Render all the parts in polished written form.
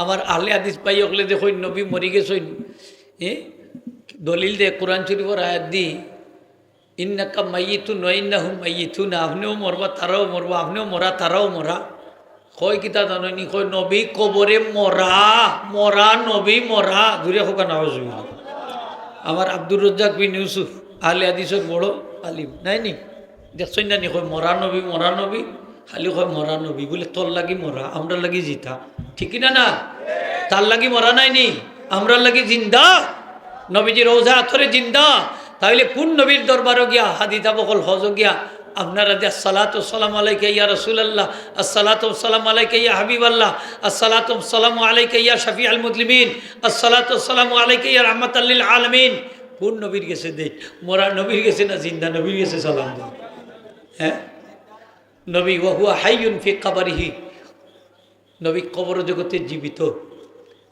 আমার আহলে হাদিস পাই হলে দেখুন নবী মরি গেছেন দলিল দে কোরআন শরীফের আয়াত দি ইন্নাকা মাইয়িতুন ওয়া ইন্নাহুম মাইয়িতুন, আপনিও মরবা তারাও মরবা, আপনিও মরা তারাও মরা। কয় কিতা জাননি, কয় নবী কবরে মরা, মরা নবী মরা, দূরে হোক না। আমার আব্দুর রজ্জাক বিন ইউসুফ আহলে হাদিসের বড় আলিম নাই নি, দেখছেন না নি, কয় মরা নবী মরা নবী, খালি কয় মরা নবী বলে তোর লাগি মরা, আমরা লাগি জিতা, ঠিক না না? তার লাগি মরা নাই নি, আমরা লাগি জিন্দা, নবীজির রোজা আথরে জিন্দা। তাহলে কোন নবীর দরবারও গিয়া হাদিতা বকল হজ গিয়া আপনারা যে আসসালাতু সালাম আলাইকা ইয়া রাসূলুল্লাহ, আসসালাতু সালাম আলাইকা ইয়া হাবিবাল্লাহ, আসসালাতু সালামু আলাইকা ইয়া শাফিউল মুসলিমিন, আসসালাতু সালামু আলাইকা ইয়া রাহমাতাল লিল আলামিন। কোন নবীর গেছে দে? মরা নবীর গেছে না জিন্দা নবীর গেছে সালাম দে? হ্যাঁ, নবী ওয়া হুয়া হাইয়ুন ফি কবরিহি, নবী কবর জগতে জীবিত।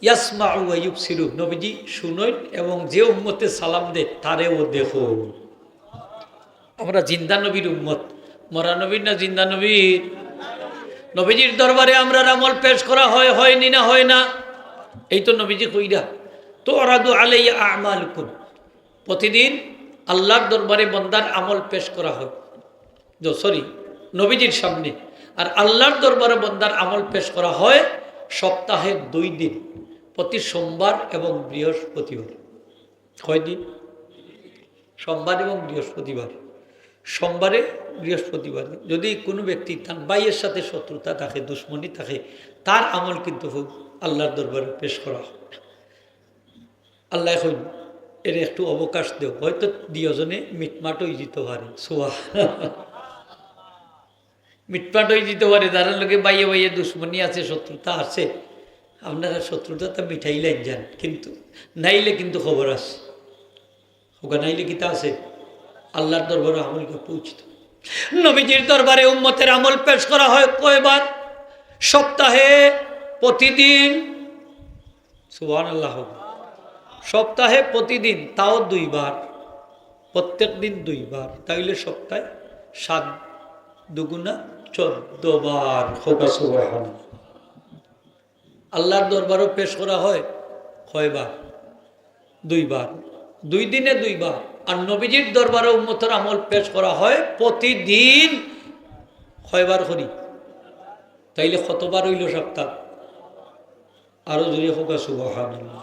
ইয়াসমাউ ওয়া ইউবসিরু, নবীজি শুনেন এবং যে উম্মতে সালাম দেয় তারেও দেখো। আমরা জিন্দা নবীর উম্মত, মরা নবীর না জিন্দা নবীর? নবীজির দরবারে আমরা আমল পেশ করা হয়, হয়নি না হয় না? এই তো নবীজি কইরা তো আরাদু আলাইয়া আমালুকুম, প্রতিদিন আল্লাহর দরবারে বন্দার আমল পেশ করা হয়, সরি নবীজির সামনে। আর আল্লাহর দরবারে বন্দার আমল পেশ করা হয় সপ্তাহে 2 দিন, প্রতি সোমবার এবং বৃহস্পতিবার। কয় দিন? সোমবার এবং বৃহস্পতিবার। সোমবারে বৃহস্পতিবারে যদি কোনো ব্যক্তি তার ভাইয়ের সাথে শত্রুতা থাকে, দুশ্মনী থাকে, তার আমল কিন্তু আল্লাহর দরবারে পেশ করা হয়। আল্লাহ এখন এর একটু অবকাশ দেও, হয়তো দিয়জনে মিটমাট হয়ে যেতে পারে, সোয়া মিটমাট হয়ে যেতে পারে, যারা লোকে বাইয়ে বাইয়ে দুশ্মনী আছে, শত্রুতা আছে, আপনারা শত্রুতা মিঠাইলেন যান, কিন্তু নাইলে কিন্তু খবর আছে, ওখানে নাইলে কিতা আছে, আল্লাহর দরবারে আমলকে পৌঁছিত। নবীজির দরবারে উম্মতের আমল পেশ করা হয় কয়বার? সপ্তাহে প্রতিদিন, সুবহানাল্লাহ, সপ্তাহে প্রতিদিন, তাও 2 বার, প্রত্যেক দিন 2 বার, তাইলে সপ্তাহে 7 দুগুণা 14 বার। সুবহানাল্লাহ। আল্লাহর দরবারও পেশ করা হয় কয়বার? 2 বার, 2 দিনে 2 বার। আর নবীজির দরবারে উম্মতের আমল পেশ করা হয় প্রতিদিন কয়বার করি? তাইলে কতবার হইল সপ্তাহ? আরো জোরে হোক সুবহানাল্লাহ।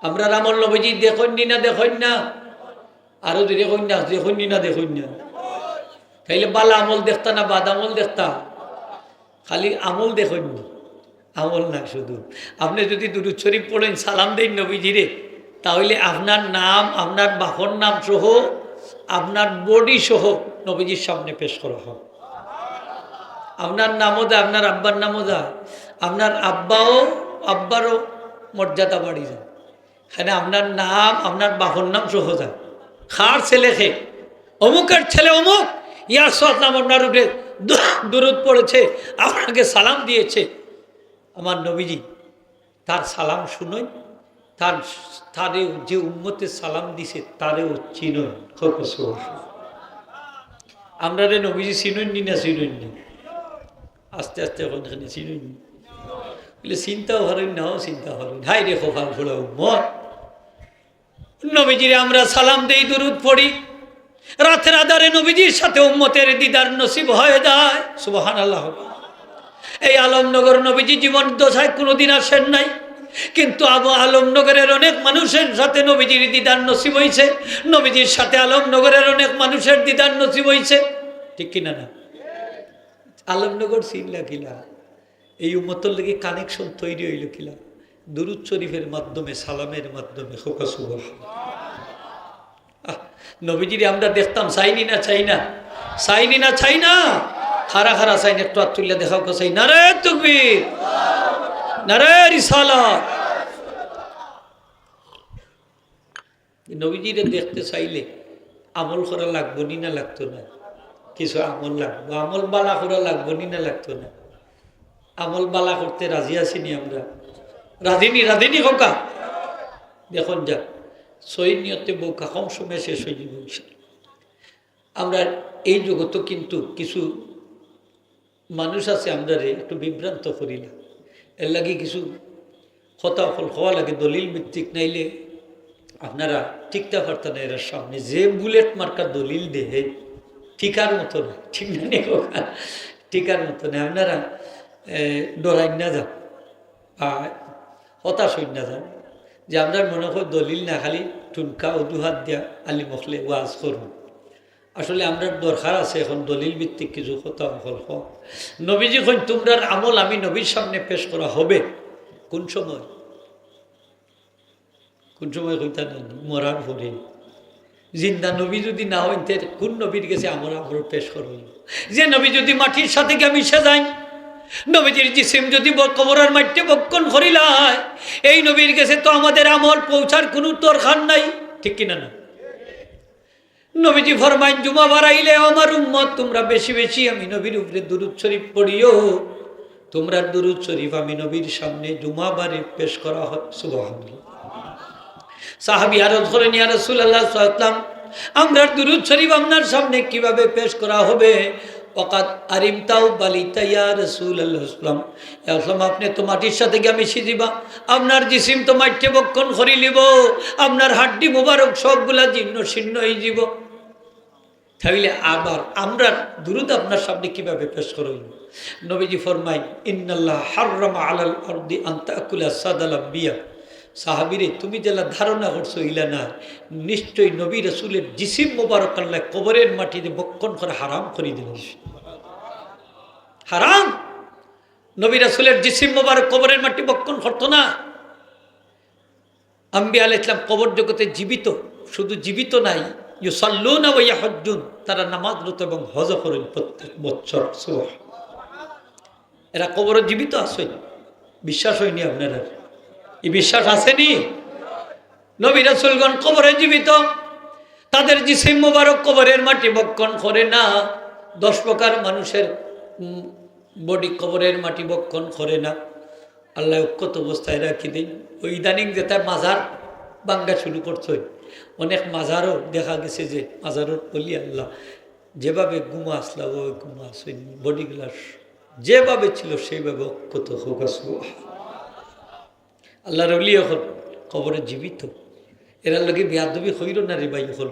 আমরা আমল নবীজি দেখুন না দেখুন না? আরো জোরে কইন না, দেখুন না দেখুন না? তাইলে বালা আমল দেখতা না বাদ আমল দেখতা? খালি আমল দেখুন না, আমল না শুধু। আপনি যদি দুরূদ শরীফ পড়েন, সালাম দেন নবীজিরে, তাহলে আপনার নাম, আপনার বাপর নাম সহ, আপনার বডি সহ নবীজির সামনে পেশ করা হয়। আপনার নামও দেয়, আপনার আব্বার নামও দেয়, আপনার আব্বারও মর্যাদা বাড়ি যায়। এখানে আপনার নাম, আপনার বাপর নাম সহ যায়। খার ছেলে খে অমুকের ছেলে অমুক, ইয়ার নাম আপনার উপরে দুরূদ পড়েছে, আপনাকে সালাম দিয়েছে। আমার নবীজি তার সালাম শুনোই, তারেও যে উম্মতে সালাম দিছে তারেও চিনুন। আমরা রে নবীজি চিনুননি না চিনুননি? আস্তে আস্তে ওখানে চিনুন বলে চিন্তাও হরেন নাও চিন্তা হরেন। হাই রে খোফাল ফোলা উম্মত, নবীজিরে আমরা সালাম দেই, দুরূদ পড়ি, রাতের আধারে নবীজির সাথে উম্মতের দিদার নসিব হয়ে যায়। সুবহানাল্লাহ। এই আলমনগর নবীজি জীবন দশায় কোনোদিন আসেন নাই, কিন্তু আলমনগরের অনেক মানুষের সাথে নবীজির দিদার নসিব হয়েছে, নবীজির সাথে আলমনগরের অনেক মানুষের দিদার নসিব হয়েছে, ঠিক কিনা না? আলমনগর চিনলা কিলা? এই উম্মতের লাগি কানেকশন তৈরি হইল কিলা? দুরূদ শরীফের মাধ্যমে, সালামের মাধ্যমে। নবীজিরে আমরা দেখতাম, চাইনি না চাই না? চাইনি না চাই না? খারা খারা চাইন, একটু হাত তুললে দেখাও চাই। নারে তাকবীর, নারে রিসালাত। নবীজিরে দেখতে চাইলে আমল করা লাগবো নি না লাগতো না? কিছু আমল লাগবো, আমল বালা করা লাগবো নি না লাগতো না? আমল বালা করতে রাজি আছিনি আমরা? রাধিনী রাধিনী হোকা দেখুন যা সহি নিয়তে বউকা কম সময় শেষ হয়ে যাবে। আমরা এই জগৎ কিন্তু কিছু মানুষ আছে, আমরা একটু বিভ্রান্ত করি না। এর লাগে কিছু কথা হওয়া লাগে, দলিল ভিত্তিক, নাইলে আপনারা টিকতে পারতেন না। এর সামনে যে বুলেট মার্কার দলিল দেহে টিকার মতো না, ঠিক না? টিকার মতো না। আপনারা ডরাই না যান বা হতাশ হই না যান যে আমরা মনে করি দলিল না, খালি টুনকা অজুহাত দিয়া আলি মখলে ওয়াজ করুন। আসলে আমরা দরকার আছে এখন দলিল ভিত্তিক কিছু কথা হল। নবীজি কইন তোমরার আমল আমি নবীর সামনে পেশ করা হবে। কোন সময়? কোন সময় কইতা না? মরার পরে। জিন্দা নবী যদি না হইন তে কোন নবীর কাছে আমরা আমল পেশ করব? যে নবী যদি মাটির সাথে গিয়ে মিশে যায়, নবীজির জিসিম যদি কবরের মাটিতে বক্ষণ করিলায়, এই নবীর কাছে তো আমাদের আমল পৌঁছার কোনো দরকার নাই, ঠিক কিনা না? নবীজি ফরমাইন জুমা বাড়াইলে আমার উম্মত তোমরা বেশি বেশি আমি নবীর উপরে দুরূদ শরীফ পড়িও। তোমরা দুরূদ শরীফ আমি নবীর সামনে জুমা বারে পেশ করা হয়। সুবহানাল্লাহ। সাহাবী আরজ করেন, ইয়া রাসূলুল্লাহ সাল্লাল্লাহু আলাইহি ওয়াসাল্লাম, আমরা দুরূদ শরীফ আপনার সামনে কিভাবে পেশ করা হবে? ওয়াকাদ আরিমতাও বালিতা ইয়া রাসূলুল্লাহ সাল্লাল্লাহু আলাইহি ওয়াসাল্লাম, আপনি তো মাটির সাথে গিয়ে মিশে দিবা, আপনার জিসিম তো মাটিতে বক্ষণ করি লিব, আপনার হাড্ডি মোবারক সবগুলা জীর্ণ শীর্ণ হয়ে যাব। তাইলে আবার আমরা দুরূদ আপনার সামনে কিভাবে পেশ করব? নবীজি ফরমাই, ইন্নাল্লাহ হাররামা আলাল আরদি আন তাকুলা সাদাল আম্বিয়া। সাহাবীরে, তুমি যেলা ধারণা করছো ইলা না, নিশ্চয়ই নবী রাসূলের জিসিম মোবারক আল্লাহ কবরের মাটিতে বক্ষণ করে হারাম করে দিল। হারাম। নবী রাসূলের জিসিম মোবারক কবরের মাটি বক্ষণ করতো না। আম্বিয়া আলাইহিস সালাম কবর জগতে জীবিত, শুধু জীবিত নাই, ইউসাল্লুনা ওয়া ইয়াহুজ্জুন, তারা নামাজরত এবং হজ করেন প্রত্যেক বছর। সুবহানাল্লাহ। এরা কবরে জীবিত আছে, বিশ্বাস হয়নি আপনারা? এই বিশ্বাস আসেনি? নবী রাসূলগণ কবরে জীবিত, তাদের জিসিম মোবারক কবরের মাটি বক্ষণ করে না। 10 প্রকার মানুষের বডি কবরের মাটি বক্ষণ করে না। আল্লাহ অক্ষত অবস্থায় রাখি দিন। ওই ইদানিং যেটা মাজার বাঙ্গা শুরু করছে, অনেক মাজারও দেখা গেছে যে মাজারের বলি আল্লাহ যেভাবে গুমা আসলা ওই গুমা আসেন, বডিগুলা যেভাবে ছিল সেইভাবে অক্ষত হোক। আল্লাহর ওলি এখন কবরে জীবিত। এরা লোকে বেয়াদবি হইল না রে ভাই, হল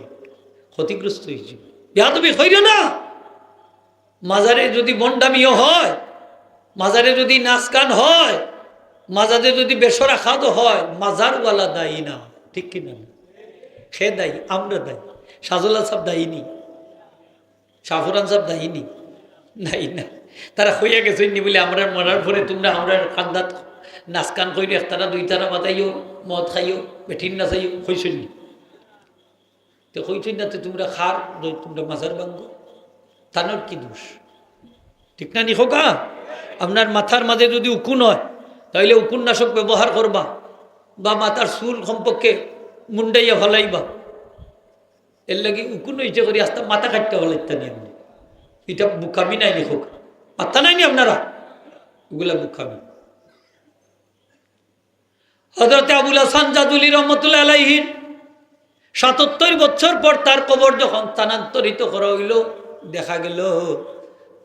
ক্ষতিগ্রস্ত হয়েছে। বেয়াদবি হইল না। মাজারে যদি বন্ডামিও হয়, মাজারে যদি নাচ গান হয়, মাজারে যদি বেসরা খাদও হয়, মাজারওয়ালা দায়ী না, ঠিক কিনা? সে দায়ী, আমরা দায়ী। সাজুল্লাহ সাহেব দায়ীনি, শাহফুরান সাহেব দায়ীনি, নাই না। তারা হইয়া গেছে নি বলে আমরা মরার পরে তোমরা আমরা খান্দাত নাচ গান করি, একতারা দুই তারা বাতাইও, মদ খাইও, বেঠিন নাচাইও, হইছই নি? তো হইছই না তো তোমরা খার, তোমরা মাজার ভাঙ্গো, তানোর কি দোষ? ঠিক না নি খোকা? আপনার মাথার মাঝে যদি উকুন হয়, তাহলে উকুন নাশক ব্যবহার করবা, বা মাথার চুল সম্পর্কে মুন্ডাইয়া ফলাইবা। এর লাগে উকুন হইতে করি আস্তে মাথা কাটতে ফলাইতে নি আপনি। এটা বুকামি নাই নি খোকা? মাথা নাই নি আপনারা? ওগুলা বুকামি। হযরত আবুল হাসান জাদুলি রহমতুল্লাহ আলাইহি ৭৭ বছর পর তার কবর যখন স্থানান্তরিত করা হইল, দেখা গেল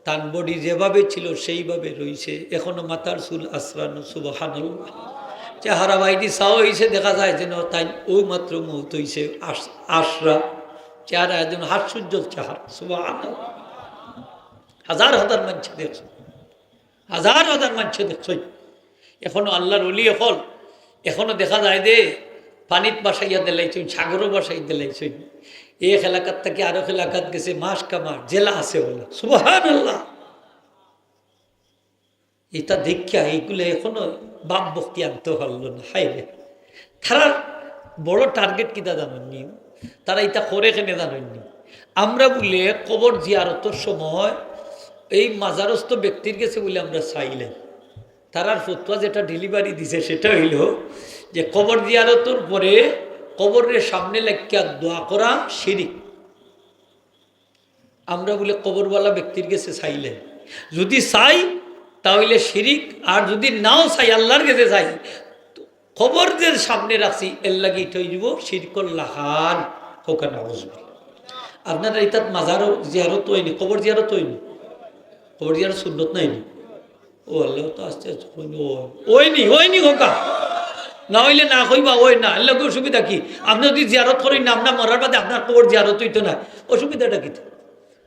তার বডি যেভাবে ছিল সেইভাবে রয়েছে, এখনো মাথার চুল আশ্রানো। সুবহানাল্লাহ। চেহারা বাইদি চাও হয়েছে, দেখা যায় যেন তাই ওই মাত্র মৌত হয়েছে, আশরা চেহারা যেন হাস্যোজ্জ্বল চেহারা। সুবহানাল্লাহ। হাজার হাজার মানুষ দেখছ, হাজার হাজার মানুষ দেখছ। এখনো আল্লাহর ওলি হল, এখনো দেখা যায় যে পানিত বাসাইয়া দিলাইছেন, সাগরও বাসাই দিলাইছেন। এক এলাকার থেকে আরো এলাকাত গেছে, মাস কামার জেলা আছে বলে। সুবহানাল্লাহ। এটা দেখিয়া এইগুলো এখনো বাপ ভক্তি আনতে পারল না। হাই রে, তারা বড় টার্গেট কিতা জানেননি? তারা এটা করে কেনে জানেননি? আমরা বলে কবর জিয়ারতের সময় এই মাজারস্থ ব্যক্তির কাছে বলে আমরা চাইলেন, তারার ফতোয়া যেটা ডেলিভারি দিছে সেটা হইল যে কবর জিয়ারতের পরে কবরের সামনে লাগিয়া দোয়া করা শিরিক। আমরা বলে কবরওয়ালা ব্যক্তির কাছে চাইলেন, যদি চাই তাহলে শিরিক, আর যদি নাও চাই আল্লাহর কাছে চাই, কবরদের সামনে রাখছি এর লাগে এটা হয়ে যাব শিরকল লাহান হোকানা বসবে। আপনারা এটা মাজারও জিয়ারত হয়নি, কবর জিয়ারত হয়নি, কবর জিয়ারত সুন্নত নাইনি, ও আল্লাহ তো আস্তে আস্তে ওই নি হোকা না হইলে না কইবা ওই না আল্লাহ অসুবিধা কি? আপনি যদি জিয়ারত করেন না, আপনার মরার বাদে আপনার কবর জিয়ারত হইতো না, অসুবিধাটা কি?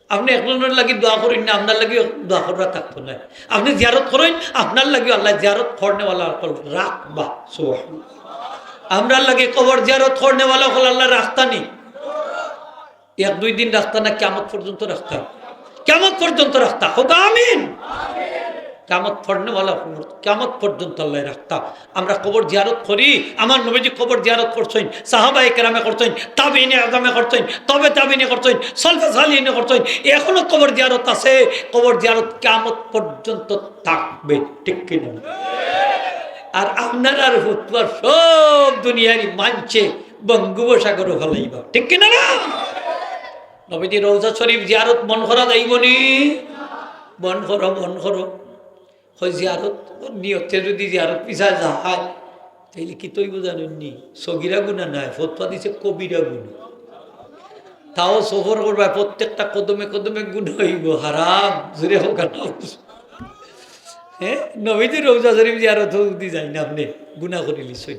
আপনি একজনের লাগি দোয়া করেন না, আপনার লাগি দোয়া করা থাকতো না। আপনি জিয়ারত করেন, আপনার লাগি আল্লাহ জিয়ারত করনেওয়ালা রাখবা। সুবহানাল্লাহ। আমরা লাগে কবর জিয়ারত করনেওয়ালা হল আল্লাহ রাখতানি। 1-2 দিন রাখতা না, কিয়ামত পর্যন্ত রাখতা, কিয়ামত পর্যন্ত রাখতা হোক। আমিন। কিয়ামত পড়নেওয়ালা কিয়ামত পর্যন্ত আল্লাহ রাখতা। আমরা কবর জিয়ারত করি, আমার নবীজি কবর জিয়ারত করছেন, সাহাবায়ে কেরামে করছেন, তাবিঈনে আযমে করছেন, তবে তাবিঈনে করছেন, সালফে সালিহিনে করছেন। এখনো কবর জিয়ারত আছে। কবর জিয়ারত কিয়ামত পর্যন্ত থাকবে, ঠিক কি না? আর আপনার আর হুতবার সব দুনিয়ারই মানছে বঙ্গোপসাগর ফলাইবা, ঠিক কি না? নবীজি রওজা শরীফ জিয়ারত মন করা যাইবনি? বন করো হয় জিয়ারত নিয়তে যদি জিয়ারত পিছা যায় তাইলে কি তৈব জানেননি? সগিরা গুণা নাই, ফতোয়া দিছে কবিরা গুণা। তাও সফর করবা, প্রত্যেকটা কদমে কদমে গুণ হইব, হারাম জোরে হোক। হ্যাঁ, নবীজি রওজা শরীফ জিয়ারত দি যাই না, আপনি গুণা করে লিছই।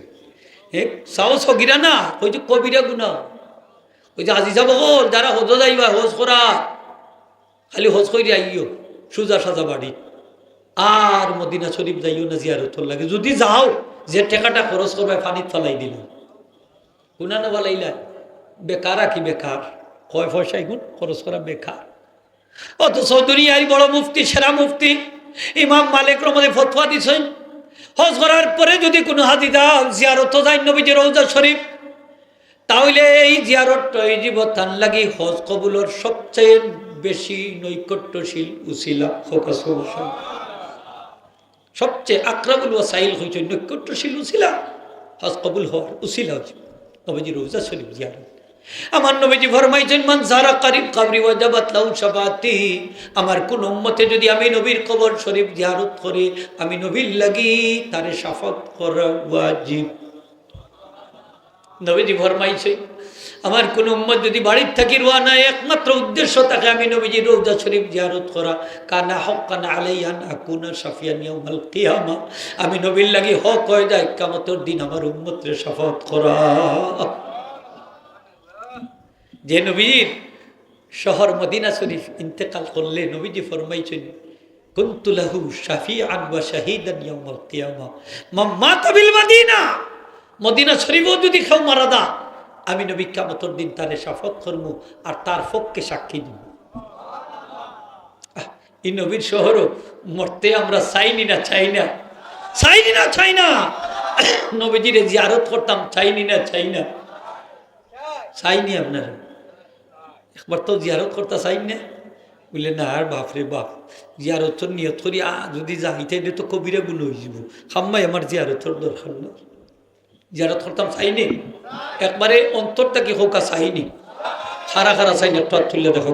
হ্যাঁ, চাও সগিরা না, ওই যে কবিরা গুণা। ওই যে আজি যাব যারা হজ যাইবা, হজ করা খালি হজ করে আইও সুজা সাজা বাড়ি, আর মদিনা শরীফ যাইও না জিয়ারত লাগে। যদি যাও, যে টাকাটা খরচ করবে পানিত ফেলাই দিল, গুণা না ফেলাইলা, বেকার। কি বেকার? কয় পয়সা এগুন খরচ করা বেকার। অথচ দুনিয়ার বড় মুফতি, সেরা মুফতি ইমাম মালিক রহমতুল্লাহ ফতোয়া দিছেন, হজ করার পরে যদি কোনো হাজিরা জিয়ারত যায় নবীজির রওজা শরীফ, তাহলে এই জিয়ারতটাই জীবতান লাগি হজ কবুলের সবচেয়ে বেশি নৈকট্যশীল উসিলা। সবচেয়ে আকরাবুল ওয়াসাইল হইছে নৈকট্যশীল উসিলা, হজ কবুল হওয়ার উসিলা হচ্ছে নবীজির রওজা শরীফ জিয়ারত। আমার নবীজি ফরমাইছেন, মান যারা কারিব কবরি ওয়াজাবাত লাহু শাফাআতি। আমার কোন উম্মতে যদি আমি নবীর কবর শরীফ জিয়ারত করে, আমি নবীর লাগি তারে শাফাত করা ওয়াজিব। নবীজি ফরমাইছে, আমার কোন উম্মত যদি বাড়ির থাকি রওনা একমাত্র উদ্দেশ্য থাকে আমি নবীজির রওজা শরীফ জিয়ারত করা, কানা হাক্কান আলাইয়া আন আকুনা শাফিয়ান ইয়াউমাল কিয়ামা। আমি নবীর লাগি হক হয়ে যায় কিয়ামতের দিন আমার উম্মতরে শাফাত করা। যে নবীর শহর মদিনা শরীফ ইন্তেকাল করলে নবীজি ফরমাইছেন, কুনতু লাহু শাফিআন ওয়া শাহীদান ইয়াউমাল কিয়ামা মান মাতা বিল মদিনা। মদিনা শরীফও যদি কেউ মারা দা, আমি নবী কিয়ামতের দিন তারে শাফাত করব আর তার পক্ষে সাক্ষী দিব। এই নবীর শহরও মরতে আমরা চাইনি না, চাই না। নবীজিরে জিয়ারত করতাম, চাইনি না। চাইনি আপনারা একবার তো জিয়ারত করতে চাই না? বললে না, আর বাপরে বাপ, জিয়ারতর নিয়ত করি যদি যাইতে তো কবিরা গুণ হয়ে যাব, খাম্মাই আমার জিয়ারতর দরকার না। জিয়ারত করতাম চাইনি, একবারে অন্তরটা কি হোকা চাইনি, খারা চাইনি। একটু হাত তুললে দেখো,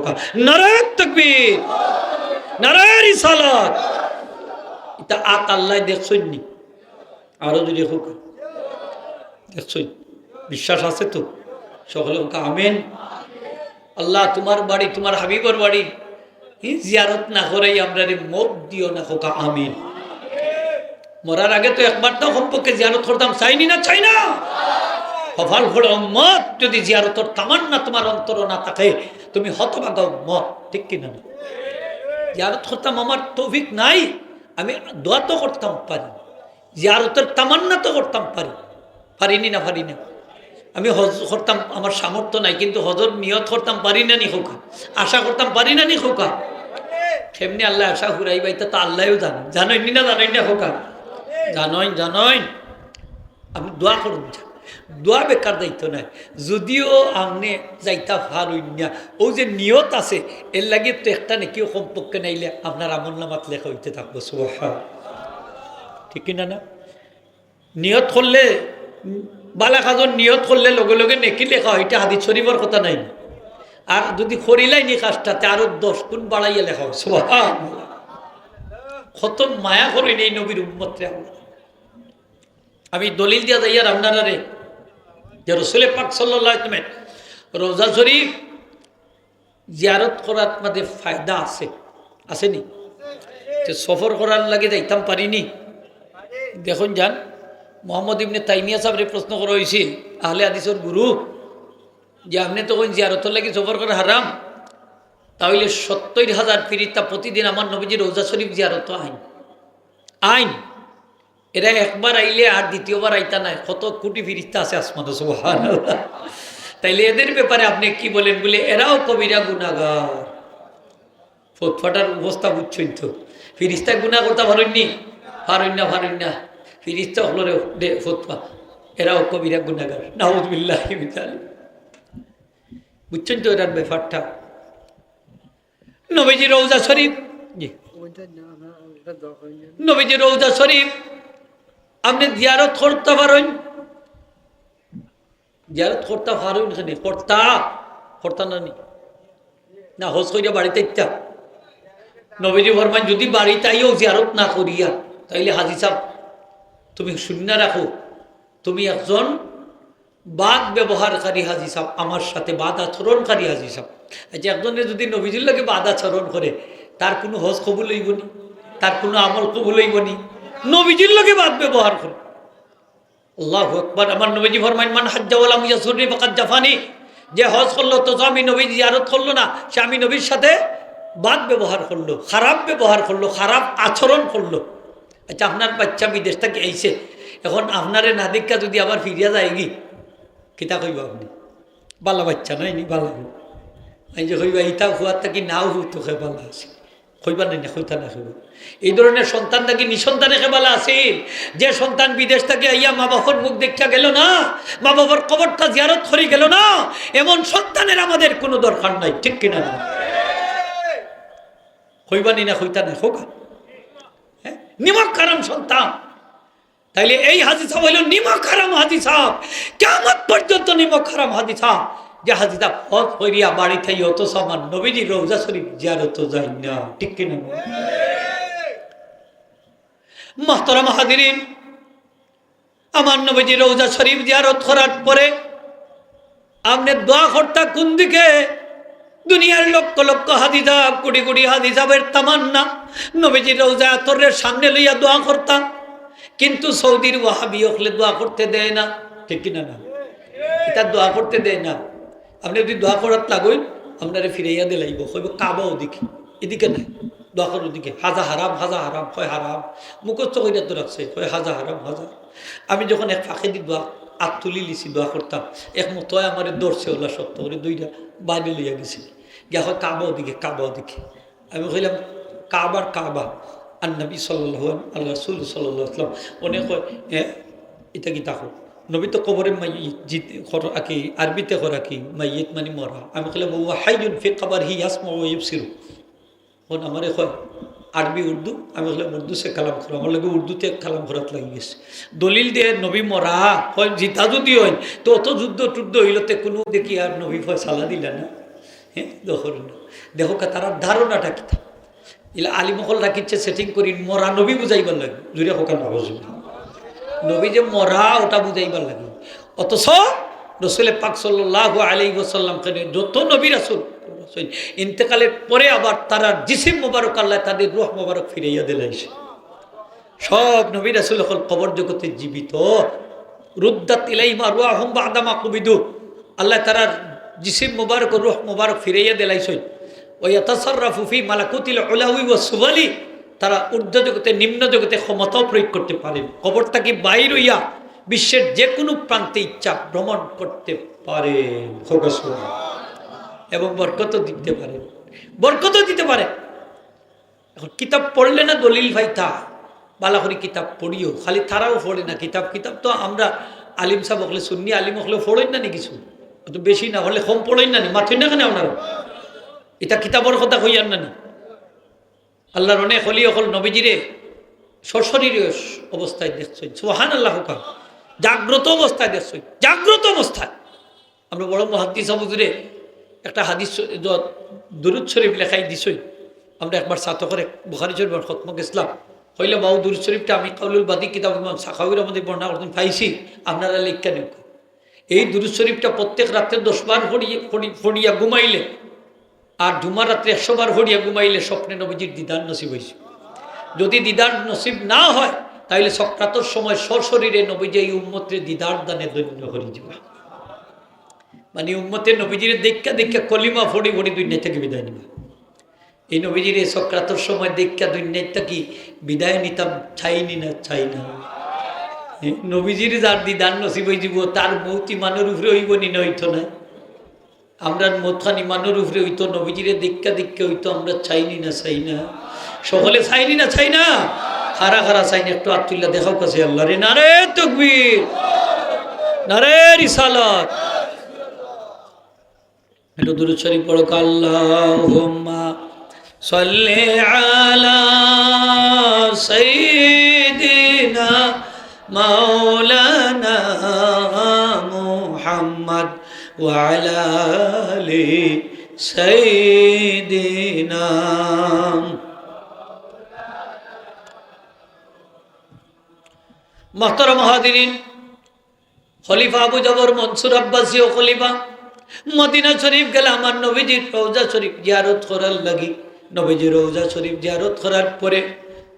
নারায়ে তাকবীর, নারায়ে রিসালাত। এটা আত আল্লাহ দেখছই নি, আরো যদি হোক দেখছই, বিশ্বাস আছে তো? সকলে হোক আমিন। আল্লাহ তোমার বাড়ি, তোমার হাবিবর বাড়ি জিয়ারত না করেই আমরা মত দিও না, হোক আমিন। মরার আগে তো একবার তো কমপক্ষে জিয়ারত করতাম, চাইনি না? সফল হলো উম্মত যদি জিয়ারতর তামান্না তোমার অন্তর না থাকে, তুমি হতভাগা উম্মত, ঠিক কিনা? জিয়ারত করতাম, আমার তৌফিক নাই, আমি দোয়া তো করতাম পারি, জিয়ারতের তামান্না তো করতাম পারিনি না। আমি হজ করতাম, আমার সামর্থ্য নাই, কিন্তু হজর নিয়ত করতাম পারি না নি খোকা, আশা করতাম পারি না নি খোকা। কেমনি আল্লাহ আশা ঘুরাই বাইতে তা আল্লাহও জানেন না খোকা, জানই। আপনি দোয়া করুন, দোয়া বেকার দায়িত্ব নাই। যদিও আপনি যাইতা ভাল না, ও যে নিয়ত আছে এর লাগে তো একটা নাকি কমপক্ষে নাইলে আপনার আমল নামাত লেখা হইতে থাকবো। সুবহানাল্লাহ, ঠিক কিনা না? নিয়ত করলে বালা কাজর নিয়ত করলে লগে লগে নেকি লেখা হয়, এটা হাদিস শরীফের কথা নাই। আর যদি করিলাই নি কাজটাতে আরো 10 গুণ বাড়াইয়া লেখা হয়। সুবহানাল্লাহ, কত মায়া করি নেই নবীর উম্মতরে। আমি দলিল দিয়া যাইয়ার আপনারা রে যে রাসূল পাক সাল্লাল্লাহু আলাইহি ওয়াসাল্লাম রওজা শরীফ জিয়ারত করার মধ্যে ফায়দা আসেনি? তো সফর করার লাগে যাইতাম পারিনি। দেখুন যান মোহাম্মদ ইবনে তাইমিয়া সাহেবরে প্রশ্ন করা হয়েছিল আহলে হাদিসের গুরু যে আপনি তখন জিয়ারতর লাগে সফর করা হারাম, তাহলে 70,000 ফিরিস্তা প্রতিদিন আমার নবীজির রওজা শরীফ জিয়ারত আইন এরা একবার আইলে আর দ্বিতীয়বার আইতা নাই, কত কোটি ফিরিস্তা আছে আসমানে সুবহানাল্লাহ। তাইলে এদের ব্যাপারে আপনি কি বলেন বলে এরাও কবিরা গুনাহগার। ফটফটার অবস্থা বুঝছেন তো, ফিরিস্তা গুনাহ করতে পারেননি, পারেন না ফিরিস্তা হলো রে ফতফা, এরাও কবিরা গুনাহগার। নাউযুবিল্লাহি মিন যালিক। বুঝছেন তো এটার ব্যাপারটা। নবীজি রওজা শরীফ, জি নবীজি রওজা শরীফ আপনি জিয়ারত করতে পারেন, জিয়ারত করতে পারেন এখানে করতা না হজ করিয়া বাড়িতে ইত্যা নবীজি ফরমান যদি বাড়িতে আইও জিয়ারত না করিয়া তাইলে হাজি সাহেব তুমি শূন্য রাখো, তুমি একজন বাদ ব্যবহারকারী হাজি সাহেব, আমার সাথে বাদ আচরণকারী হাজি সাহেব। আচ্ছা একজনে যদি নবীজির লাগে বাদ আচরণ করে তার কোনো হজ কবুল হইব নি, তার কোনো আমল কবুল হইব নি? নবীজির লাগে বাদ ব্যবহার করে। আল্লাহু আকবার। আমার নবীজি ফরমান মান হাজ্জা ওয়া লাম ইয়াসুরনি ফাকাদ জাফানি, যে হজ করলো তো আমি নবীজি জিয়ারত করলো না, সে আমি নবীর সাথে বাদ ব্যবহার করলো, খারাপ ব্যবহার করলো, খারাপ আচরণ করলো। আচ্ছা আপনার বাচ্চা বিদেশ থেকে আইছে, এখন আপনারে না দেখা যদি আবার ফিরিয়া যায় কি কিতা কইব আপনি? বালা বাচ্চা নাই নি বালা এই যে কইবা ইটা হুয়ার থাকি নাও হু তোকে বালা আছে, কইবা নাই না কইতা না কইব। এই ধরনের সন্তান থাকি নিঃসন্তানে খেবালা আছে, যে সন্তান বিদেশ থেকে আইয়া মা বাবার মুখ দেখা গেল না, মা বাবার কবরটা জিয়ারত করে গেল না, এমন সন্তানের আমাদের কোনো দরকার নাই, ঠিক কিনা না? কইবা নি না কইতা না হোক, হ্যাঁ নিমক কারাম সন্তান। তাইলে এই হাজি সাহেব হইল নিমক হারাম হাজি সাহেব, কিয়ামত পর্যন্ত নিমক হারাম হাজি সাহেব, যে হাজি সাহেব হজ করিয়া বাড়ি থেকে অত সামান নবীজি রওজা শরীফ জিয়ারত যায় না, ঠিক কিনা? মুহতারাম হাজিরিন, আমার নবীজি রওজা শরীফ জিয়ারত করার পরে আপনি দোয়া করতা কোন দিকে? দুনিয়ার লক্ষ লক্ষ হাজি সাহেব, কোটি কোটি হাজি সাহেবের তামান্না নবীজি রওজা আতরের সামনে লইয়া দোয়া করতাম, কিন্তু সৌদির ওয়াহাবি হলে দোয়া করতে দেয় না, ঠিক কিনা না? এটা দোয়া করতে দেয় না। আপনি যদি দোয়া করার লাগুন আপনারা ফিরাইয়া দিলাইব, কইব কাবা ওদিকে, এদিকে নাই, দোয়া করার ওদিকে। হাজা হারাম কয় হারাম, মুখস্থ কইরা তো রাখছে, কয় হাজা হারাম হাজা। আমি যখন এক ফাঁকে দি দোয়া আত তুলি লিছি দোয়া করতাম, এক মতো আমার দৌড়ছে ওলা সত্য করে দুইটা বাইরে লইয়া গেছি, গিয়া হয় কাবা ওদিকে। আমি কইলাম কাবা আর নবী সাল্লাল্লাহু আল্লাহ রাসূল সাল্লাল্লাহু আলাইহি ওয়াসাল্লাম অনেক এটা কি তাকো নবী তো কবরে মাইয়িত করা কি আরবিতে করা কি মাইয়িত মানে মরা। আমি কইলাম ওয়া হাইয়ুন ফি কবরিহি ইয়াসমু ওয়া ইবসিরু। কোন আমারে কয় আরবি উর্দু, আমি কইলাম উর্দু সে কালাম করো, আমার লাগে উর্দুতে কালাম করাত লাগি গেছে। দলিল দিয়ে নবী মরা কয় জিতা যদি হয় তো অত যুদ্ধ হইলতে কোনো দেখি আর নবী ফয়সালা দিলা না। হ্যাঁ দেখো তার ধারণাটা কি ইলা আলিমকল রাখিচ্ছে সেটিং করি মরা নবী বুঝাইবার লাগে, জুড়ে হোকাল নবী যে মরা ওটা বুঝাইবার লাগে। অথচ রসুল পাক সাল্লাল্লাহু আলাইহি ওয়াসাল্লাম যত নবী রাসূল ইন্তেকালের পরে আবার তারা জিসিম মোবারক আল্লাহ তাদের রূহ মোবারক ফিরাইয়া দিলাইছে। সব নবী রাসূল হল কবর জগতে জীবিত, রুদ্দাত ইলাইহিম আরওয়াহুম বা'দা মা কুবিদু, আল্লাহ তারা জিসিম মোবারক রূহ মোবারক ফিরাইয়া দিলাইছে। ওয়াতাসাররাফু ফি মালাকুতিল উলাউই ওয়াস সুবালি, তারা ঊর্ধ্ব জগতে নিম্ন জগতে ক্ষমতাও প্রয়োগ করতে পারেন। কবর থেকে বাইর হইয়া বিশ্বের যে কোনো প্রান্তে ইচ্ছা ভ্রমণ করতে পারেন এবং বরকতও দিতে পারে। এখন কিতাব পড়লে না দলিল ভাইতা বালা করে কিতাব পড়িও, খালি তারাও পড়ে না কিতাব তো আমরা আলিম সাহেব হলে সুন্নি আলিম হলে পড়েন না নি, কিছু বেশি না হলে কম পড়েন না নি, মাথেন না কেন আপনারা? এটা কিতাবর কথা কইয়ার নানি। আল্লাহর অনেক হলি অকল নবীজিরে সশরীর অবস্থায় দেখছই, সুবহানাল্লাহ, জাগ্রত অবস্থায় দেখছই, জাগ্রত অবস্থায়। আমরা বড় মুহাদ্দিস হুজুরে একটা হাদিস দুরূদ শরীফ লেখাই দিছই। আমরা একবার ছাত্র করে বুখারী শরীফের খতম গেছিলাম, হইলে বাবু দুরূদ শরীফটা আমি কাউলুল বাদী কিতাব সাখাউর আমাদের বর্ণনা করতেন পাইছি, আপনারা লেখা নেব। এই দুরূদ শরীফটা প্রত্যেক রাত্রে 10 বার পড়িয়া ঘুমাইলে আর জুমার রাত্রে 100 বার ভরিয়া ঘুমাইলে স্বপ্নে নবীজির দিদার নসিব হয়েছে। যদি দিদার নসিব না হয় তাইলে সক্রাতর সময় সশরীরে নবীজি এই উম্মতের দিদার দানে দৈন্য করে যাবে। মানে উম্মতের নবীজির দেখা দেখা কলিমা ফড়ি ফড়ি দুনিয়া থেকে বিদায় নিবা। এই নবীজির এই সক্রাতর সময় দেখা দুনিয়া থেকে বিদায় নিতাম চাইনি না চাই না। নবীজির যার দিদার নসিব হয়ে যাব তার মৌত ইমানের উপরে হইব নি না হইতো না। আমরা মতখান ইমানের উপরে হইতো নবীজিরে দেখা দেখা হইতো আমরা চাইনি না চাই না। সকলে চাইনি না চাই না। খারা খারা চাইনি একটু আত্মুল্লাহ দেখাও কাছে আল্লাহ রে নারে তাকবীর নারে রিসালাত। একটু দুরূদ শরীফ পড়ো। আল্লাহুম্মা সাল্লি আলা সাইয়্যিদিনা মাওলানা মুহাম্মদ ওয়া আলা আলি সাইয়্যিদিনা। মুহতারাম হাজিরিন, খলিফা আবু জবর মনসুর আব্বাসী ও খলিফা মদিনা শরীফ গেলে আমার নবীজির রওজা শরীফ জিয়ারত করার লাগি। নবীজির রওজা শরীফ জিয়ারত করার পরে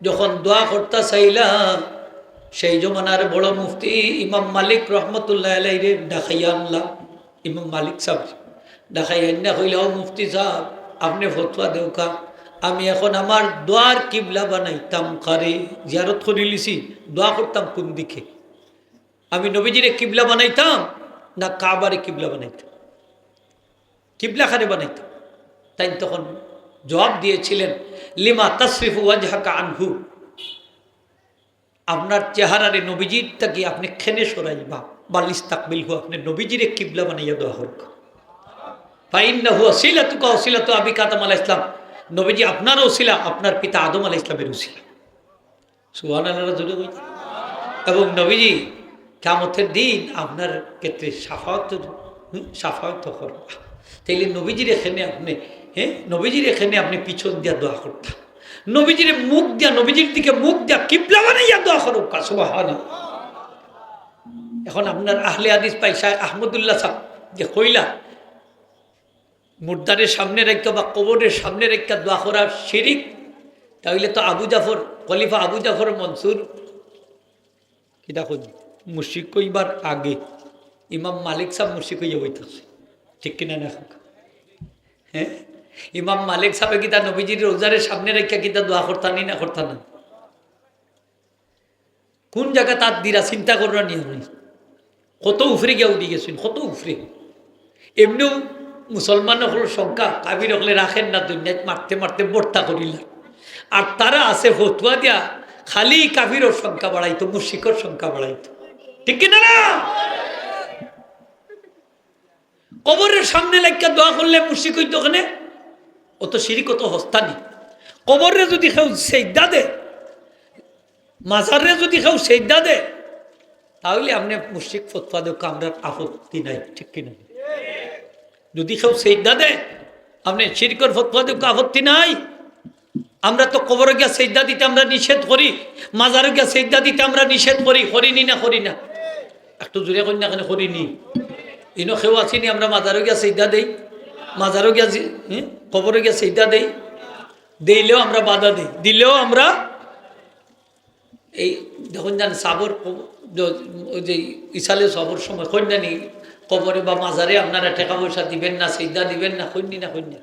যখন দোয়া করতে চাইলাম, সেই জমানার বড় মুফতি ইমাম মালিক রহমতুল্লাহ আলাইহি ডাকাইয়া আনলাম। ইমাম মালিক সাহেব ডাকাইয়া না হইলে, ও মুফতি সাহেব আপনি ফতোয়া দেউকা, আমি এখন আমার দোয়ার কিবলা বানাইতাম কারে জিয়ারত করে লিছি, দোয়া করতাম কোন দিকে? আমি নবীজিরে কিবলা বানাইতাম না কাবারে কিবলা বানাইতাম? কিবলা খানে বানাইতাম। তাই তখন জবাব দিয়েছিলেন, লিমা তাসরিফু ওয়াজহাকা আনহু, আপনার চেহারারে নবীজির থেকে আপনি খেনে সরাইবা বা লিস্তাকবিলহু, আপনি নবীজিরে কিবলা বানাইয়া দোয়া হোক। ফাইন্নাহু ওয়াসিলাতুকা ওয়াসিলাতু আবিকা আদম আলাইহিস সালাম, নবীজি আপনার ওসিলা আপনার পিতা আদম আলাইহিস সালামের ওসিলা। সুবহানাল্লাহ জোরে কইতে। এবং নবীজি কিয়ামতের দিন আপনার ক্ষেত্রে সাফায়াত করবা। তাইলে নবীজির এখানে আপনি নবীজির এখানে আপনি পিছন দিয়া দোয়া করতাম, নবীজির মুখ দিয়া নবীজির দিকে মুখ দিয়া কিবলা বানাইয়া দোয়া করো। সুবহানাল্লাহ। এখন আপনার আহলে হাদিস পাইসা আহমদুল্লাহ সাহেব যে কইলা মুর্দারের সামনে রেখা বা কবরের সামনে রেখা দোয়া করার শিরিক, তাহলে তো আবু জাফর খলিফা আবু জাফর মনসুর কি দেখো মুশরিক কইবার আগে ইমাম মালিক সাহেব মুশরিক হইয়া হইতেছে, ঠিক কিনা না? হ্যাঁ, ইমাম মালিক সাহেব কি তার নবীজির রোজারের সামনে রেখা কি তা দোয়া করতানি না করতাম না? কোন জায়গা তার দিরা চিন্তা করার নিয়ম নেই। কত উফরে গিয়া উঠি গেছেন, কত উফরে। এমনিও মুসলমান হল সংখ্যা কাবির হলে রাখেন না, দুনিয়ায় মারতে মারতে বর্তা করিল। আর তারা আছে ফতুয়া দিয়া খালি কাবিরর সংখ্যা বাড়াইতো, মুশরিকর সংখ্যা বাড়াইতো, ঠিক কিনা না? কবরের সামনে লাগিয়া দোয়া করলে মুশরিক হইতো ওখানে, অত শিরিক অত হস্তানি। কবরে যদি কেউ সেজদা দে, মাজারে যদি কেউ সেজদা দে, তাহলে আপনি মুশরিক ফতোয়া দেও, কামরার আপত্তি নাই, ঠিক কিনা? যদি কেউ সেজদা দে আপনি শিরকের ফতোয়া দেও, আপত্তি নাই। আমরা তো কবরে গিয়া সেজদা দিতে আমরা নিষেধ করি, মাজারে গিয়া সেজদা দিতে আমরা নিষেধ করি, করিনি না করি না? একটু জোরে করি না, কেন করিনি? ইনো কেউ আসিনি আমরা মাজারে গিয়া সেজদা দেই, মাজারে গিয়া কবরে গিয়া সেজদা দেই, দিলেও আমরা বাধা দিই, দিলেও আমরা এই দেখুন জান সাবর ওই যে ইসালে সবর সময় কন্যানি কবরে বা মাজারে আপনারা টাকা পয়সা দিবেন না, সেজদা দিবেন না, কইনি না কন্যা?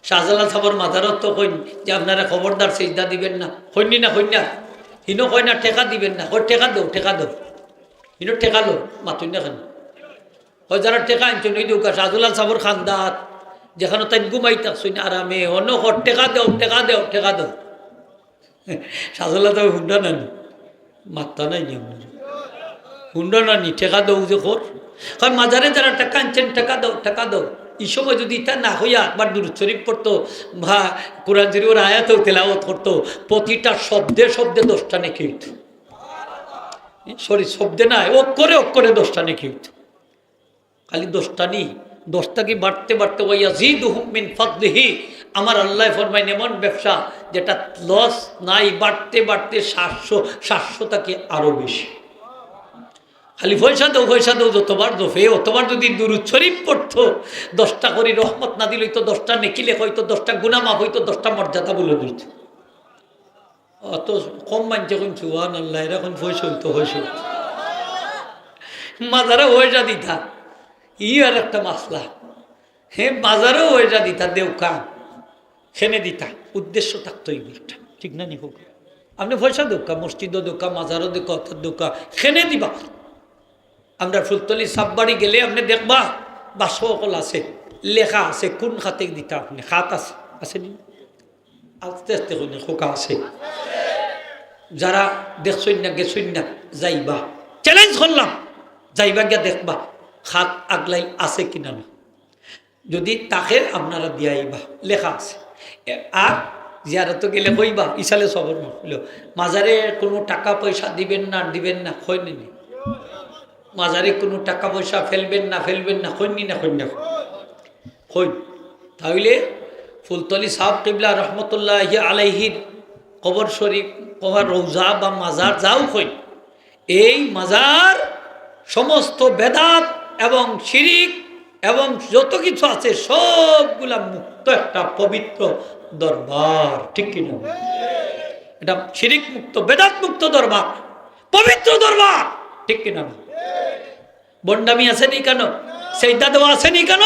শাহজালাল সাবর মাজারত তো কইন যে আপনারা খবরদার সেজদা দিবেন না, কইনি না কন্যা? হিনো কয় না টেকা দিবেন না, ওই টেকা দেও, টেকা দেও, হিনো টেকা লো মাতুন না কেন? হয় যারা টেকা আনছেন ওই দেউকা শাহজালাল সাবর খান্দাত যেখানে তাই ঘুমাই থাকছই না আরামে, অন্য ঘর টেকা দেও, টেকা দেও, টেকা দেও। শাহজালাল সাহেব হুন্ডা নানি মাত্তা নাই নি, হুন্ডা নানি টেকা দেও যে খোর হয় মাজারে যারা টাকা আনছেন টাকা দাও, টাকা দাও। এই সময় যদি এটা না হইয়া একবার দুরূদ শরীফ পড়তো বা কোরআন শরীফের আয়াতেও তেলাওয়াত করতো, প্রতিটা শব্দে শব্দে 10টা নেকি হইতো। সরি শব্দে না, অক্ষরে অক্ষরে 10টা নেকি হইতো। খালি 10টা নি, 10টা কি বাড়তে বাড়তে ওয়ায়াজিদুহুম মিন ফাদলিহি, আমার আল্লাহ ফরমাইন এমন ব্যবসা যেটা লস নাই, বাড়তে বাড়তে 700 থেকে আরো বেশি। খালি পয়সা দেও যতবার দফে অতবার যদি দুরূদ শরীফ পড়তো, 10টা করে রহমত না দিল হইতো, 10টা নেকি লেখ হইতো, 10টা গুনাহ মাফ হইতো, 10টা মর্যাদা বলে দিত। অত কম মানছে কোন সুবহান আল্লাহ, এরকম পয়সা হইতো হয়েছে মাজারে পয়সা দিতা, ই আর একটা মাসলা। হ্যাঁ বাজারেও পয়সা দিতা, দেউকা খেনে দিতা, উদ্দেশ্য থাকতো এইগুলোটা, ঠিক না নি হোক? আপনি পয়সা দোকা, মসজিদও দোকা, মাজারও দোকা, অর্থাৎ দোকা, খেনে দিবা। আমরা ফুলতলি সাববাড়ি গেলে আপনি দেখবা বাক্স অকল আছে, লেখা আছে কোন খাতে দিতা, আপনি খাত আছে, আছে নি? আস্তে আস্তে করে খোকা আছে। যারা দেখছই না গেছই না যাইবা, চ্যালেঞ্জ করলাম, যাইবা গিয়া দেখবা খাত আগলাই আছে কিনা না, যদি তাকে আপনারা দিয়াইবা, লেখা আছে। আর জিয়ারত গেলে কইবা ইসালে সবর হইল মাজারে কোনো টাকা পয়সা দিবেন না কইনি নি, মাজারে কোনো টাকা পয়সা ফেলবেন না কইনি না কই। তাহলে ফুলতলি সাহেব কিবলা রহমতুল্লাহ আলাইহির কবর শরীফ, কবর রৌজা বা মাজার যাও কই, এই মাজার সমস্ত বেদাত এবং শিরিক এবং যত কিছু আছে সবগুলা মুক্ত একটা পবিত্র দরবার, ঠিক কিনা? এটা শিরিক মুক্ত, বেদাত মুক্ত দরবার, পবিত্র দরবার, ঠিক কিনা? বন্ডামি আসেনি কেন? সেইদা দেওয়া আসেনি কেন?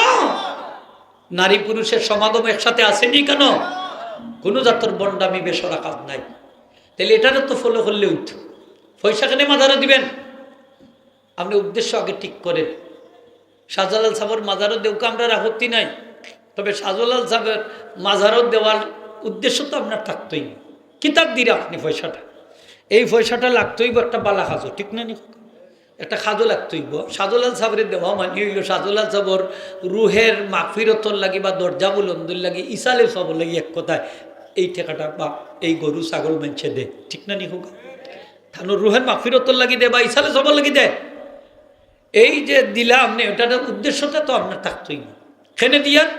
নারী পুরুষের সমাগম একসাথে আসেনি কেন? কোনো জাতর বন্ডামি বেসরা কাজ নাই। তাহলে এটারও তো ফলো করলে উঠত, পয়সা কেনে মাজারও দিবেন? আপনি উদ্দেশ্য আগে ঠিক করেন। শাহজালাল সাহেবের মাজারও দেউকা আমরা আপত্তি নাই, তবে শাহজালাল সাহেবের মাজারও দেওয়ার উদ্দেশ্য তো আপনার থাকতোই। কিতাব দিলে আপনি পয়সাটা, এই পয়সাটা লাগতোইব একটা বালা খাজো, ঠিক না? একটা খাজো লাগতোইব। শাহজালাল সাহেবের দেওয়া মানে হইল শাহজালাল সাহেবর রুহের মাগফিরতর লাগি বা দরজা বুলন্দুর লাগি, ইসালে সব লাগি, এক কথায় এই ঠেকাটা বা এই গরু ছাগল মানছে দে, ঠিক না? হোক থানোর রুহের মাগফিরতর লাগি দে বা ইসালে সব লাগি দে, এই যে দিলাম ওটার উদ্দেশ্যটা তো আপনার থাকতোই না। খেনে দিয়ার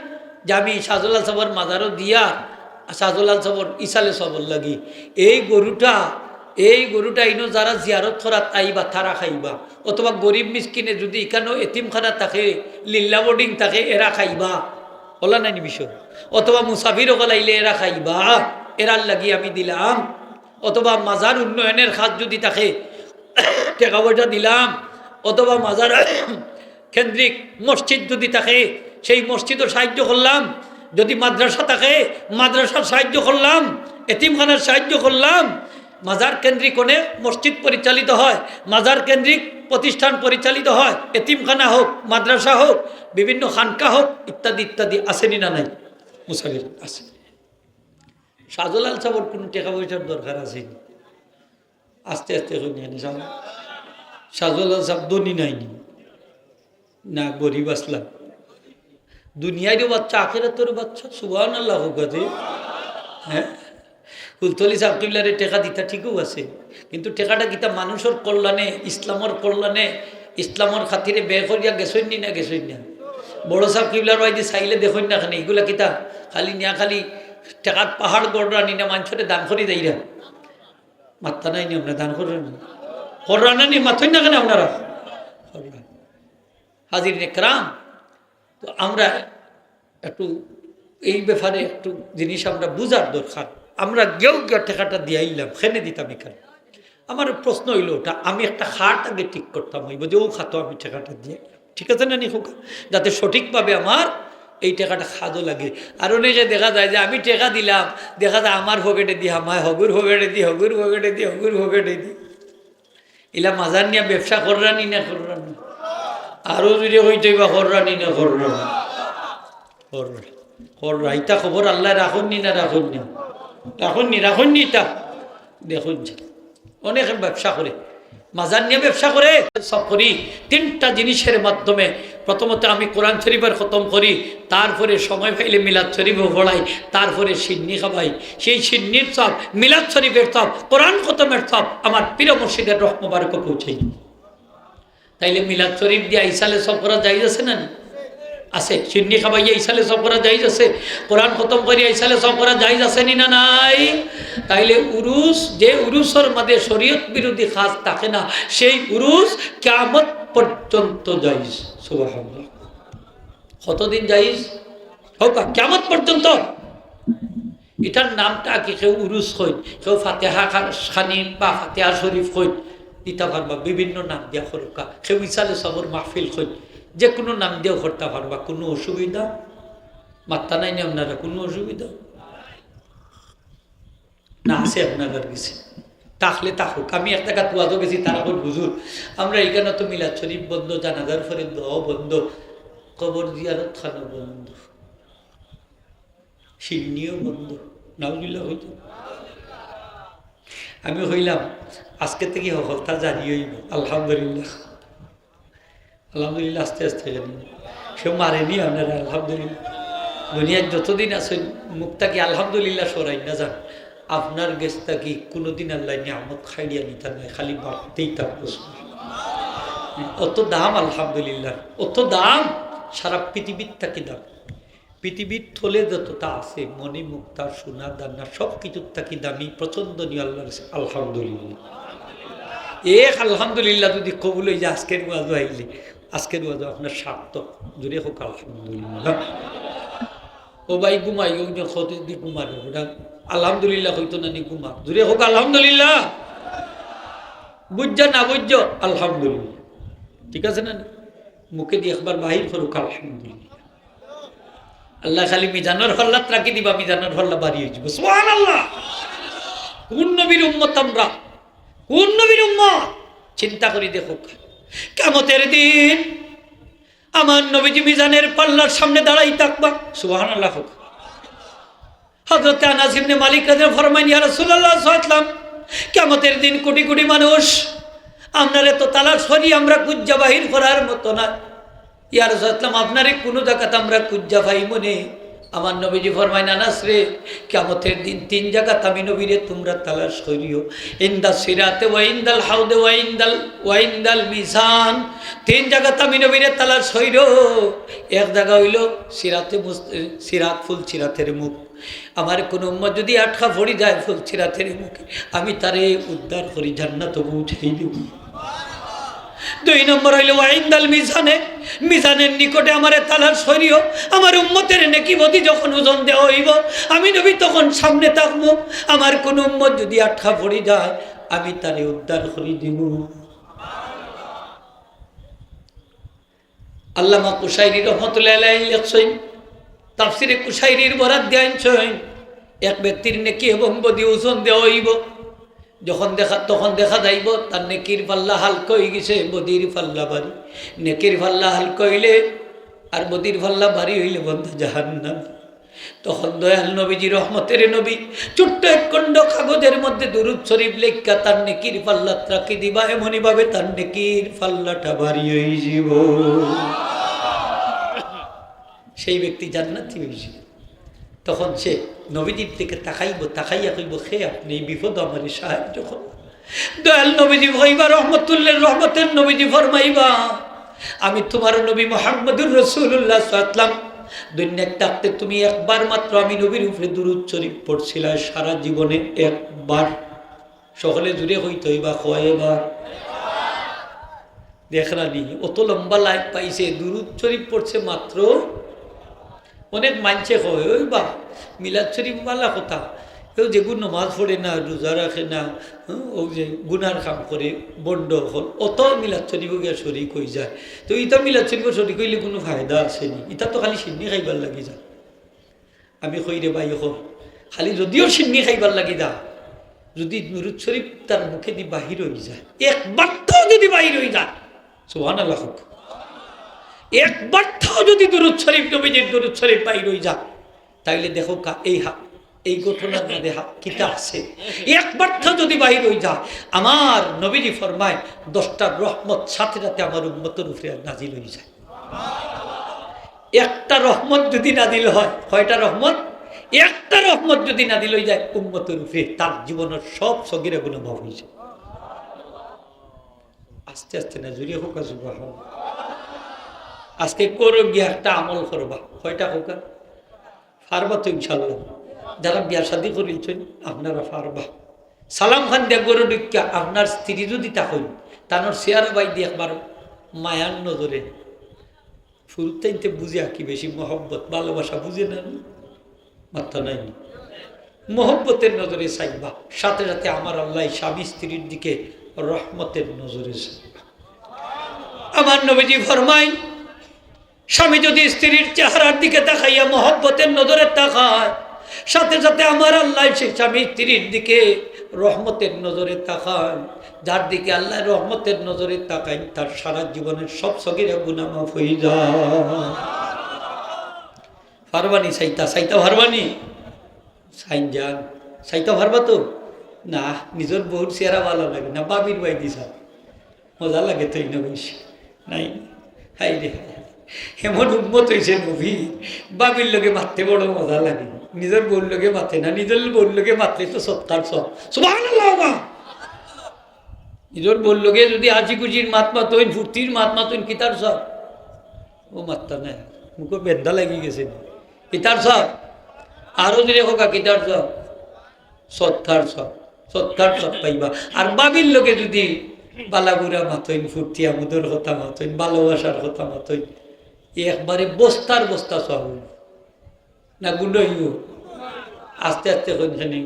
যে আমি শাহজালাল সাহেবের মাজারও দিয়া শাহজালাল সাহেবর ইসালে সবর লাগি, এই গরুটা ইনো যারা জিয়ারত করাত আইবা তারা খাইবা, অথবা গরিব মিসকিনে যদি এখানেও এতিমখানা থাকে, লিল্লা বোর্ডিং থাকে, এরা খাইবা, বলা নাই বিষয়। অথবা মুসাফির ওগলাইলে এরা খাইবা, এরার লাগি আমি দিলাম। অথবা মাজার উন্নয়নের খাত যদি থাকে টাকা পয়সা দিলাম, অথবা মাজার কেন্দ্রিক মসজিদ যদি থাকে সেই মসজিদও সাহায্য করলাম, যদি মাদ্রাসা থাকে মাদ্রাসার সাহায্য করলাম, এতিমখানার সাহায্য করলাম। মাজার কেন্দ্রিক অনেক মসজিদ পরিচালিত হয়, মাজার কেন্দ্রিক প্রতিষ্ঠান পরিচালিত হয়, এতিমখানা হোক, মাদ্রাসা হোক, বিভিন্ন খানকা হোক, ইত্যাদি ইত্যাদি, আসেনি না নাই? মুসাফির আছে। শাহজালাল সাহেবের কোনো টাকা পয়সার দরকার আসেনি। আস্তে আস্তে শাহজালাল সাহেব ধনী নাইনি না, গরিব আসলাম, দুনিয়ারও বাচ্চা, আখিরাতেরও বাচ্চা, সুবহানাল্লাহ হোক। হ্যাঁ, ফুলতলি সাহেব কিবলারে টেকা দিতা ঠিকও আছে, কিন্তু টেকাটা কিতা মানুষের কল্যাণে, ইসলামের কল্যাণে, ইসলামের খাতিরে বে করিয়া গেছই না বড় সাহেব কিবলার ওয়াইদি চাইলে দেখুন না খানে, এগুলা কিতা খালি নিয়া খালি টেকার পাহাড় গড়রা নি না, মানুষরে দান করি দেয় না, মাত্রা নাই নি আমরা দান কররা না নি, মাথই না কেন আপনারা হাজির নেকরাম। তো আমরা একটু এই ব্যাপারে একটু জিনিস আমরা বুঝার দরকার। আমরা গেও টেকাটা দিয়াইলাম, খেনে দিতাম এখানে। আমার প্রশ্ন হইল ওটা, আমি একটা খাট আগে ঠিক করতাম, হইব যে ও খাতো আমি টেকাটা দিয়ে, ঠিক আছে না নিখোকা, যাতে সঠিকভাবে আমার এই টাকাটা খাদো লাগে। আর অনেকে দেখা যায় যে আমি টেকা দিলাম, দেখা যায় আমার পকেটে দিই, আমার হগুর পকেটে দিই, হগুর পকেটে দিই, হগুর পকেটে দিই। এলা মাজার নিয়ে ব্যবসা কররানি না কররানি, আরও যদি হইতে বা কররানি না কররা, ইটা খবর আল্লাহ রাখুননি না রাখুননি তা দেখুন। অনেক ব্যবসা করে, মাজার নিয়ে ব্যবসা করে। সব করি তিনটা জিনিসের মাধ্যমে। প্রথমত আমি কোরআন শরীফের খতম করি, তারপরে সময় পাইলে মিলাদ শরীফও পড়াই, তারপরে সিন্নি খাবাই। সেই সিন্নির সব, মিলাদ শরীফের সব, কোরআন খতমের সব আমার প্রিয় মসজিদের রহ মুবারকে পৌঁছাই। তাইলে মিলাদ শরীফ দিয়ে ইসালে সব করা যাই আছে না? আছে। সিন্নি খাবাইয়া ইসালে সব করা যাই আছে, কোরআন খতম করিয়া ইসালে সব করা যাই আছে নি না নাই? তাইলে উরুস, যে উরুসের মধ্যে শরীয়ত বিরোধী কাজ থাকে না, সেই উরুস কিয়ামত পর্যন্ত যাইজ। সুবহানাল্লাহ। কতদিন যাইজ? হোক কিয়ামত পর্যন্ত। এটার নামটা কি কেউ উরুস কইন, কেউ ফাতেহা খানি বা ফাতেহা শরীফ কইন দিতে পারবা, বিভিন্ন নাম দিয়া করুকা, কেউ ইসালে সবর মাহফিল কইন, যে কোনো নাম দিয়েও করতে পারবা, কোনো অসুবিধা মাত্তা নাই না আপনারা, কোনো অসুবিধা না আছে আপনারা গেছে তাহলে তাহুক। আমি এক টাকা তুয়াজও গেছি, তারা এখন বুঝুর আমরা এখানে তো মিলাদ শরীফ বন্ধ, জানাজার ফরে দোয়া বন্ধ, কবর জিয়ারত খানো বন্ধ, সিন্নিও বন্ধ, নাউজুবিল্লাহ হইত। আমি হইলাম আজকে থেকে হলতা জানি হইব, আলহামদুলিল্লাহ আলহামদুলিল্লাহ, আস্তে আস্তে জানি সে মারেনি আপনারা, আলহামদুলিল্লাহ। দুনিয়ার যতদিন আছেন মুখটাকে আলহামদুলিল্লাহ সরাই না যান, আপনার গেছটা কি কোনোদিন আল্লাহ নিয়ামত খাইয়া নিতে নাই, খালি বাড়তেই থাকবো। অত দাম আলহামদুলিল্লাহ, অত দাম, সারা পৃথিবীর তাকে দাম। পৃথিবীর থলে যতটা আছে মনে মুক্তা সোনা দানা সব কিছুর তাকে দামি প্রচন্দনীয় আল্লাহ, আলহামদুলিল্লাহ। এক আলহামদুলিল্লাহ যদি কবুল হয়ে যায় আজকের ওয়াজ আইলে, আজকের ওয়াজ আপনার সার্থক, জুড়ে হোক আলহামদুলিল্লাহ। ও ভাই ঘুমাই দি ঘুমার ওটা আলহামদুলিল্লাহ হইতো না নি ঘুমা, জুড়ে হোক আলহামদুলিল্লাহ। বুঝছো না বুঝছো আলহামদুলিল্লাহ, ঠিক আছে না, মুখে দিয়ে একবার বাহির করুক আলহামদুলিল্লাহ। আল্লাহ খালি মিজানোর হল্লাত রাখি দিবা, মিজানোর হল্লা বাড়িয়ে যাব। সুবহানাল্লাহ। কোন নবীর উম্মত আমরা, কোন নবীর উম্মত চিন্তা করি দেখো, কিয়ামতের দিন আমার নবীজি মিজানের পাল্লার সামনে দাঁড়াই থাকবা। সুবহানাল্লাহ। হযরত আনাস ইবনে মালিক রাদিয়াল্লাহু ফরমাইন, ইয়া রাসূলুল্লাহ সাল্লাল্লাহু আলাইহি ওয়াসাল্লাম, কিয়ামতের দিন কোটি কোটি মানুষ আপনারে তো তালাশ করি, আমরা কুজ্জা বাহির করার মতো না। ইয়া রাসূলুল্লাহ, আপনারে কোনো জায়গাতে আমরা কুজ্জা পাই মনে? আমার নবীজি ফরমাইন, আনাস রে, কিয়ামতের দিন তিন জায়গাতে আমি নবীরে তোমরা তালাশ করিও, ইনদা সিরাতে ওয়া ইনদাল হাউদে ওয়া ইনদাল মিজান। তিন জায়গাতে আমি নবীরে তালাশ করিও। এক জায়গা হইল সিরাত, ফুল সিরাতের মুখ। আমার কোনো উম্মত যদি আটকা পড়ি যায় ফুল সিরাতের মুখে, আমি তারে উদ্ধার করি, জান্নাতে পৌঁছাই দেব। দুই নম্বর হইল ওয়াইন্দাল মিজানে, মিজানের নিকটে আমারে তালাশ করিও। আমার উম্মতের নেকি বদি যখন ওজন দেওয়া হইব, আমি নবী তখন সামনে থাকবো। আমার কোন উম্মত যদি আটকা পড়ি যায়, আমি তারে উদ্ধার করি দিব। আল্লামা কুশাইরি রহমাতুল্লাহ আলাইহি লিখছেন, তাফসিরে কুশাইরির বরাত দিয়েছেন, এক ব্যক্তির নেকি এবং বদি ওজন দেওয়া হইব, তখন দেখা যাইব তার নেকির পাল্লা হালকা হয়ে গেছে, বদির পাল্লা ভারী। নেকির পাল্লা হালকা হইলে আর বদির পাল্লা ভারী হইলে বন্ধ জাহান্নাম। তখন দয়াল নবীজি রহমতের নবী ছোট্ট এক খণ্ড কাগজের মধ্যে দুরূদ শরীফ লেখা তার নেকির পাল্লা রাখি দিবা, এমনই ভাবে তার নেকির পাল্লাটা ভারী হয়ে যাব, সেই ব্যক্তি জান্নাতি হয়েছে। তখন সে নবীজির দিকে তাকাইয়া কইব, খে আপনি এই বিপদ আমার সাহায্য করুন। দয়াল নবীজি হইবা রহমতের নবীজি ফরমাইবা, আমি তোমার নবী মুহাম্মদুর রাসূলুল্লাহ সাল্লাল্লাহু আলাইহি ওয়াসাল্লাম দুনিয়া থাকতে তুমি একবার মাত্র আমি নবীর উপরে দুরূদ শরীফ পড়ছিলা, সারা জীবনে একবার। সকলে জুড়ে হইতে হইবা কয়বার? দেখরানি অত লম্বা লাইফ পাইছে, দুরূদ শরীফ পড়ছে মাত্র। অনেক মানছে কয় ওই বা মিলাদ শরীফ বালা কথা, কেউ যে নমাজ পড়ে না, রোজা রাখে না, ও যে গুনার কাম করে বন্ড হল, অত মিলাদ শরীফ গিয়া শরিক হয়ে যায়। তো ইটা মিলাদ শরীফ শরিক হইলে কোনো ফায়দা আসেনি, ইটা তো খালি সিন্নি খাইবার লাগি যা। আমি কই রে ভাই এখন খালি যদিও সিন্নি খাইবার লাগি যা, যদি দুরূদ শরীফ তার মুখে দি বাহির হয়ে যায়, একবার তো যদি বাহির হয়ে যায়, সুবহানাল্লাহ, একবার তো যদি দুরূদ শরীফ নবীজির দুরূদ শরীফ বাহির হয়ে যায়, তাইলে দেখো এই ঘটনার মধ্যে কিতা আছে। একবার তো যদি বাহির হয়ে যায়, আমার নবীজি ফরমায় 10টা রহমত সাথে সাথে আমার উম্মতের উপরে নাজিল হয়ে যায়। একটা রহমত যদি নাজিল হয়, কয়টা রহমত? একটা রহমত যদি নাজিল হয়ে যায় উম্মতের উপরে, তার জীবনের সব সগীরা গুনাহ মাফ হয়ে যায়। আস্তে আস্তে না জুড়ে হোক। আজকে করো গিয়ে একটা আমল করবা, কয়টা হোক পারবা তো ইনশাল্লাহ। যারা বিয়া শাদী করেছেন আপনারা পারবা। সালাম খান দিয়া গরু ডিকা আপনার স্ত্রী যদি তখন তার শেয়ার বাই দিয়ে একবার মায়ার নজরে ফুরুতাইতে বুঝে কি বেশি মহব্বত ভালোবাসা বুঝে না, মাত্র নাই। মোহব্বতের নজরে চাইবা, সাথে সাথে আমার আল্লাহ স্বামী স্ত্রীর দিকে রহমতের নজরে চাইবা। আমার নবীজি ফরমাই, স্বামী যদি স্ত্রীর চেহারার দিকে তাকাইয়া মোহব্বতের নজরে তাকায়, সাথে সাথে আমার আল্লাহ সেই স্বামী স্ত্রীর দিকে রহমতের নজরে তাকায়। যার দিকে আল্লাহ রহমতের নজরে তাকায় তার সারা জীবনের সব সগীরা গুনাহ মাফ হয়ে যায়। পারবানি সাইতা সাইতা পারবানি সাইন যান সাইতা পারবা তো না? নিজের বহুত চেহারা ভালো লাগে না, বাবির বাই দিছা মজা লাগে তো না বেশি নাই। হাই রে এমন উন্মত হয়েছে নবী, বাবির লোকে মারতে বড় মজা লাগে, নিজের বউর লোকে মারতে না। নিজের বউর লোকে মারলে তো সত্তার সব সুবহানাল্লাহ। নিজের বউর লোকে যদি হাসি খুশির মাত মাতইন, ফুর্তির মাত মাতইন, কিতার সব ও মাত্তা না, মুখে বেদা লাগি গেছে কিতার সব। আরো দিলে হোকা কিতার সব সত্তার সব, সত্তার সব পাইবা। আর বাবির লোকে যদি বালাগুড়া মাতইন, ফুর্তি আমোদের কথা মাতইন, ভালোবাসার কথা মাতইন, একবারে বস্তার বস্তা সব না গুলো আস্তে আস্তে কইখানে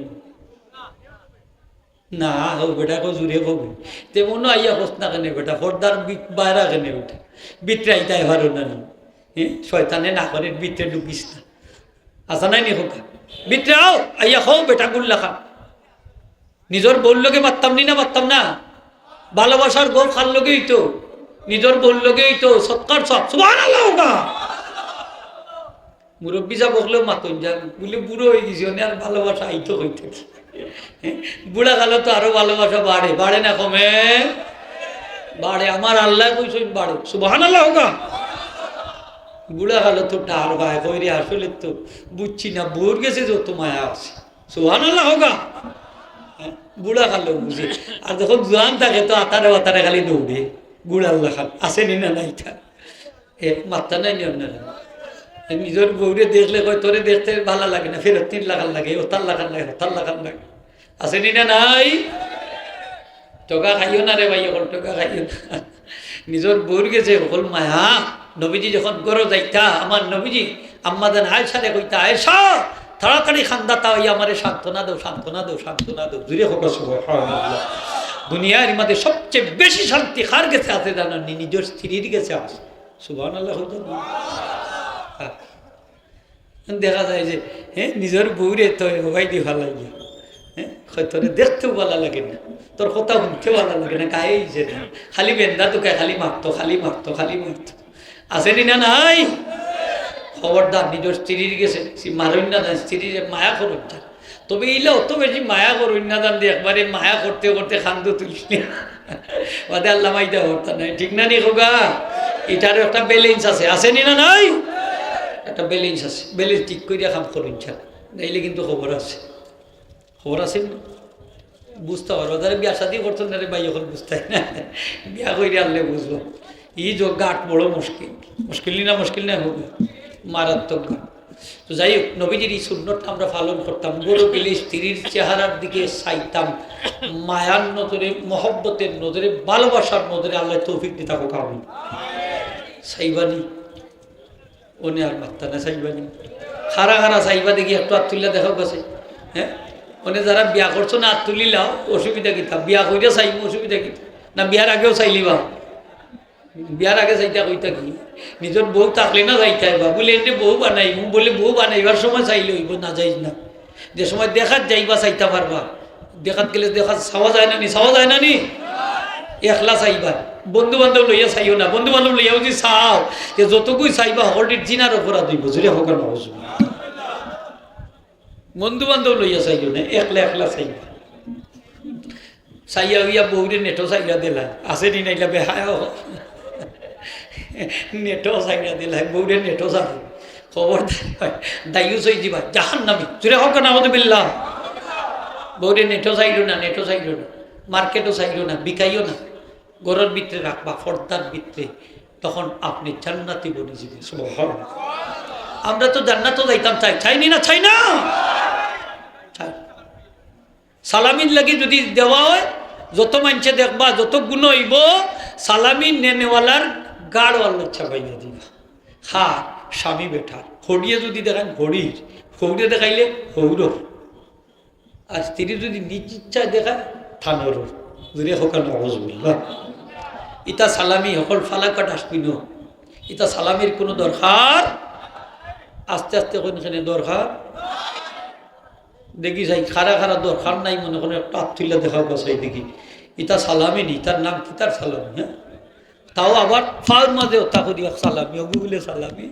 না হোক বেটা কো জুড়ে হবে তেমন আইয়া হোস না কেন বেটা ফর্দার বাইরা কেনে উঠে বিত্রে আইতাই পারো না। হ্যাঁ শয়তানে না করে বিত্রে ঢুকিস না, আসা নাই নি হোকা বিত্রে আও আইয়া খাও বেটা গুল্লা খা। নিজের বউর লোকে মারতাম নি না, মারতাম না। ভালোবাসার গোল খার লোকেই তো, নিজের বউর লোকেই তো সৎকার সব সুবহানাল্লাহ হোকা। মুরব্বী যা বকলেও মাতন যান বলে বুড়ো হয়ে গেছি আর ভালোবাসা আইতো হইতে। বুড়া কালো তো আরো ভালোবাসা বাড়ে, বাড়ে না কমে? বাড়ে। আমার আল্লাহ কইছেন বাড়ে, সুবহানাল্লাহ হোকা। বুড়া কালো তো টার ভাই কইরে আসলে তো বুঝছি না, বোর গেছে যত মায়া আছে, সুবহানাল্লাহ হোকা। বুড়া কালো বুঝে, আর যখন জোয়ান থাকে তো আতারে আতারে খালি দৌড়ে। বুড়া আল্লাহ খান আসেনি না নাই থাক মাত্রা নাই নিয়ম না। নিজের বউরে দেখলে কয় তোরে দেখতে ভালো লাগে না, ফেরত 3 লাখার লাগে, ওতার লাখার লাগে, হতার লাখার লাগে, আসেনি না নাই? টকা খাইও না রে ভাই, এখন টকা খাইও না। নিজের বউর গেছে সকল মায়া। নবীজি যখন গরো যাইতা, আমার নবীজি আম্মাদান আয়েশারে কইতা, আয়েশা তাড়াতাড়ি খান্দাতা হইয়া আমারে সান্ত্বনা দাও, সান্ত্বনা দাও, সান্ত্বনা দাও। জুড়ে হোক সুবহানাল্লাহ। দুনিয়ার মধ্যে সবচেয়ে বেশি শান্তি কার গেছে আছে জানেন? নিজের স্ত্রীর গেছে আছে, সুবহানাল্লাহ। দেখা যায় যে হ্যাঁ নিজের বউরে তো হবাই দিয়ে ভালো লাগে, হ্যাঁ তোরে দেখতেও ভালো লাগে না, তোর কথা শুনতেও ভালো লাগে না, গায়ে যে না খালি বেন্দা তোকে খালি মারতো, খালি মারতো, খালি মারতো। আসেনি না নাই? খবরদার নিজের স্ত্রীর গেছে মারুন না দেন, স্ত্রীর মায়া করুন না। তবে এইলে অত বেশি মায়া করুন না দেন দিয়ে একবারে মায়া করতে করতে খান্দু তুলছি বাদে আল্লাহ মাইতে হরতা নাই, ঠিক না নি খোগা? এটারও একটা ব্যালেন্স আছে, আসেনি না নাই? একটা ব্যালেন্স আছে, ব্যালেন্স ঠিক করিয়া কাম করুন ছাড়া নাইলে কিন্তু খবর আছে, খবর আছে না বুঝতে পারবো। তাহলে বিয়া শাদি করতো না রে ভাই, এখন বুঝতে না, বিয়া করে আনলে বুঝলো। এই যোগ গাট বড় মুশকিল, মুশকিল না মুশকিল না হোক, মারাত্মক গাট। তো যাই হোক, নবীজির এই সুন্নতটা আমরা পালন করতাম। গরু গেলে স্ত্রীর চেহারার দিকে চাইতাম, মায়ার নজরে, মহব্বতের নজরে, ভালোবাসার নজরে আল্লাহ তৌফিক দিতা হোক। আমি চাইবানি ওনে আর বার্তা না চাইবানি, খারা খারা চাইবা দেখি একটু হাত তুলিয়া দেখা গেছে। হ্যাঁ ওনে যারা বিয়া করছো না হাত তুলিলাও, অসুবিধা কিতা? বিয়া কইরা চাইব অসুবিধা কিতা? না বিয়ার আগেও চাইলিবা? বিয়ার আগে চাইতা কইতা কি? নিজের বউ থাকলে না যাইতাইবা বলে এনে বউ বানাইব, বলে বউ বানাইবার সময় চাইলে হইব না, যাই না। যে সময় দেখাত যাইবা চাইতা পারবা, দেখাত গেলে দেখাত চাওয়া যায় না নি? চাওয়া যায় না নি? একলা চাইবা, বন্ধু বান্ধব লইয়া চাইও না। বন্ধু বান্ধব লইয়া যদি চাও যে যতকুই চাইবা সকলটির জিনার অপরাধ হইব, জুড়ে হোক না। বন্ধু বান্ধব লইয়া চাইও না, একলা একলা চাইবা। চাইয়া হইয়া বউরে নেটো চাইয়া দিলা, আছে নি নাইলা বেহায় নেটো চাইয়া দিলা, বউরে নেটো চাই খবর দায়ু চাই দিবা জাহান নামি, জুড়ে হোক না আমাদের বিল্লাহ। বউরে নেটো চাইল না, নেটো চাইল না, মার্কেটও চাইল না, বিকাইও না, গরর ভিতরে রাখবা, ফর্দার ভিতরে, তখন আপনি জান্নাতি বনে যাবেন। সুবহানাল্লাহ। আমরা তো জান্নাতও যাইতাম, চাই চাইনি না? চাই না? সালামিন লাগি যদি দেওয়া হয়, যত মানুষে দেখবা, যত গুণ হইব, সালামি নেনেওয়ালার গাড়ওয়াল ইচ্ছা পাইয়া দিবা। স্বামী বেঠার হড়িয়ে যদি দেখান হড়ির, হৌরে দেখাইলে হৌর, আর স্ত্রী যদি নিজ ইচ্ছায় দেখায় থানোর দূরে হোকানো হজবুল্লাহ ইটা সালামি সকল ফালাকাট আসবি ন ইটা সালামির কোনো দরকার আস্তে আস্তে কোনখানে দরকার দেখি যাই খারা খারা দরকার নাই মনে করে একটা আত্মীলা দেখা বসাই দেখি ইটা সালামি নি তার নাম কি তার সালামি হ্যাঁ তাও আবার ফাল মাঝে ওটা করি সালামি অগু বলে সালামি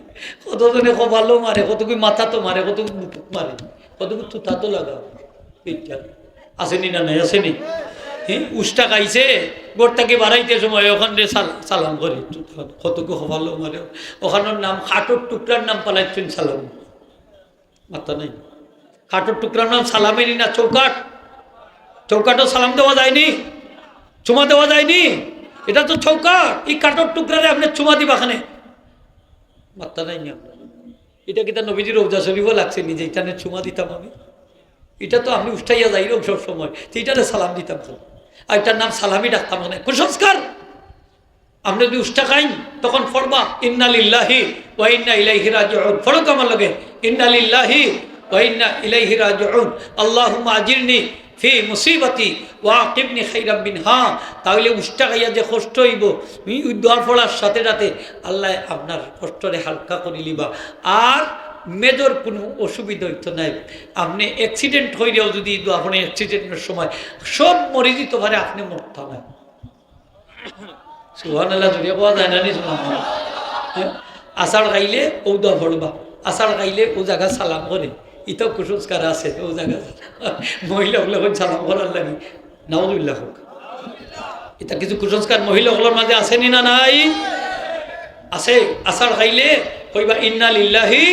কতজনে কপালো মারে কতগুলি মাথা তো মারে কতগুলি বুটুক মারে কতগুলি তুতা তো লাগাও এইটা আসেনি না নাই আসেনি হ্যাঁ উষ্টা খাইছে গোড়টাকে বাড়াইতে সময় ওখানে সালাম করি কতকু কপালো মারে ওখানের নাম খাটোর টুকরার নাম পালাইছেন সালাম মাথা নাই খাটোর টুকরার নাম সালামেরই না চৌকাট চৌকাটও সালাম দেওয়া যায়নি চুমা দেওয়া যায়নি এটা তো চৌকাট এই কাঠের টুকরারে আপনি চুমা দিবাখানে মাত্রা নাই নি আপনার এটা কি তার নবীজির রোজা শরীফও লাগছে নিজে এখানে চুমা দিতাম আমি এটা তো আপনি উঠাইয়া যাইরও সব সময় তো এটারে সালাম দিতাম আর এটার নাম সালামি ডাকতাম মানে কুসংস্কার আপনি যদি উষ্টা খাইন তখন ফরবা ইন্না লিল্লাহি ওয়া ইন্না ইলাইহি রাজিউন ফরক আমার লগে ইন্না লিল্লাহি ওয়া ইন্না ইলাইহি রাজিউন আল্লাহুম্মা আজিরনি ফি মুসিবতি ওয়া আকিবনি খাইরাম মিনহা তাহলে উষ্টা খাইয়া যে কষ্ট হইব দোয়া পড়ার সাথে সাথে আল্লাহ আপনার কষ্টরে হালকা করে লিবা আর মেজর কোনো অসুবিধা হইতো নাই আপনি অ্যাক্সিডেন্ট হইলেও যদি আপনি অ্যাক্সিডেন্টের সময় সব মরে দিত পারে আপনি মরতে না সুবহানাল্লাহ জুড়ে পাওয়া যায় না নি আষাঢ় খাইলে ও দোয়া পড়বা আষাঢ় খাইলে ও জায়গা সালাম করে ইতো কুসংস্কার আছে ও জায়গা মহিলাগুলো সালাম করার লাগে নাউজুবিল্লাহ হোক এটা কিছু কুসংস্কার মহিলাগুলোর মাঝে আসেনি না নাই আছে আষাঢ় খাইলে কইবা ইন্না লিল্লাহি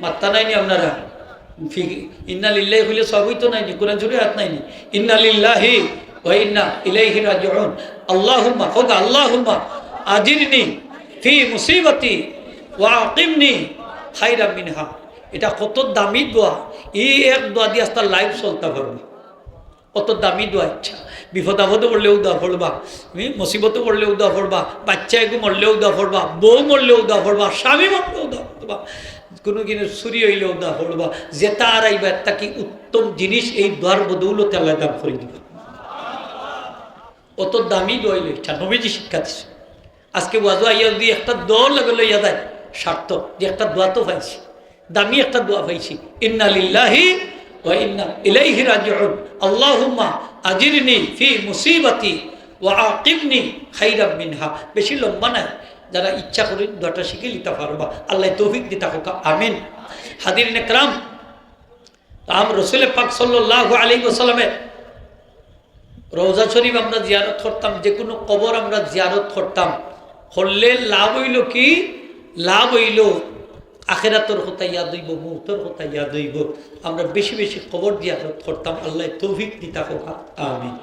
মাত্তা নাইনি আপনারা ইন্না লিল্লাহি হইলে সব হইতো নাইনি কোরআন জুড়ে হাত নাইনি ইন্না লিল্লাহি ওয়া ইন্না ইলাইহি রাজিউন আল্লাহুম্মা হোক আল্লাহুম্মা আজিরনি ফি মুসিবতি ওয়া আকিমনি খাইরাম মিনহা এটা কত দামি দোয়া এই এক দোয়া দিয়ে আস্তা লাইফ চলতে পারবে কত দামি দোয়া ইচ্ছা বিপদ আপদে পড়লেও দোয়া পড়বা মুসিবতে পড়লেও দোয়া পড়বা বাচ্চা একটু মরলেও দোয়া পড়বা বউ মরলেও দোয়া পড়বা স্বামী মরলেও দোয়া পড়বা কোনো কিনে চুরি হইলেও দোয়া পড়বা যেটা আর আইবা একটা কি উত্তম জিনিস এই দোয়ার বদৌলতে আল্লাহ দাম করে দিবা অত দামি দোয়া হইল ইচ্ছা নবীজি শিক্ষা দিচ্ছে আজকে ওয়াজু আইয়া যদি একটা দোয়া লাগে লইয়া যায় সার্থক যে একটা দোয়া তো পাইছি দামি একটা দোয়া পাইছি ইন্না লিল্লাহি ওয়া ইন্না ইলাইহি রাজিউন আল্লাহুম্মা আজিরনি ফি মুসিবতি ওয়া আকিবনি খাইরাম মিনহা বেশি লম্বা না যারা ইচ্ছা করেন দোয়াটা শিখে নিতে পারবা আল্লাহ তৌফিক দিতা হোক আমিন হাদিরিন ইকরাম আম রাসূল পাক সাল্লাল্লাহু আলাইহি ওয়াসাল্লামের রওজা শরীফ আমরা জিয়ারত করতাম যে কোনো কবর আমরা জিয়ারত করতাম করলে লাভ হইল কি লাভ হইল আখেরাতর কথা ইয়াদ হইব মৌতর কথা ইয়াদ হইব আমরা বেশি বেশি কবর জিয়ারত করতাম আল্লাহ তৌফিক দিতা হোক আমিন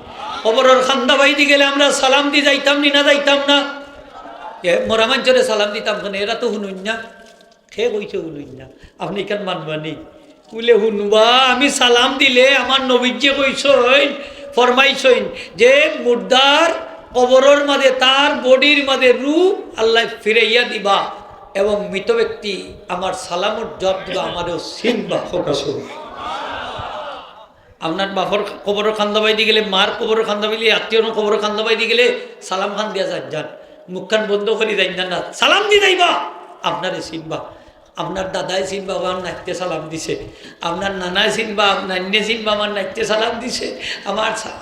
কবরের খান্দা বাইদি গেলে আমরা সালাম দি যাইতাম নি না যাইতাম না মরামাঞ্চরে সালাম দিতাম কেন এরা তো শুনুন না খে কইছে শুনুন না আপনি কেন মানবানি বলে শুনবা আমি সালাম দিলে আমার নবীজি কইছেন ফরমাইছেন যে মুর্দার কবরের মাঝে তার বডির মাঝে রূপ আল্লাহ ফিরাইয়া দিবা এবং মৃত ব্যক্তি আমার সালামর জবাব দিবা আমারও সিনবা ফোকাস আপনার বাপর কবরের খান্দাবাই দিয়ে গেলে মার কবরের খান্দাবাই দিয়ে আত্মীয় কবরের খান্দাবাই দিয়ে গেলে সালাম খান দিয়া যান মুখখান বন্ধ করে যাই না সালাম দিয়ে যাইবা আপনারে চিনবা আপনার দাদাই চিনবা আমার নাইতে সালাম দিছে আপনার নানাই চিনবা নান্যে চিনবা আমার নাইতে সালাম দিছে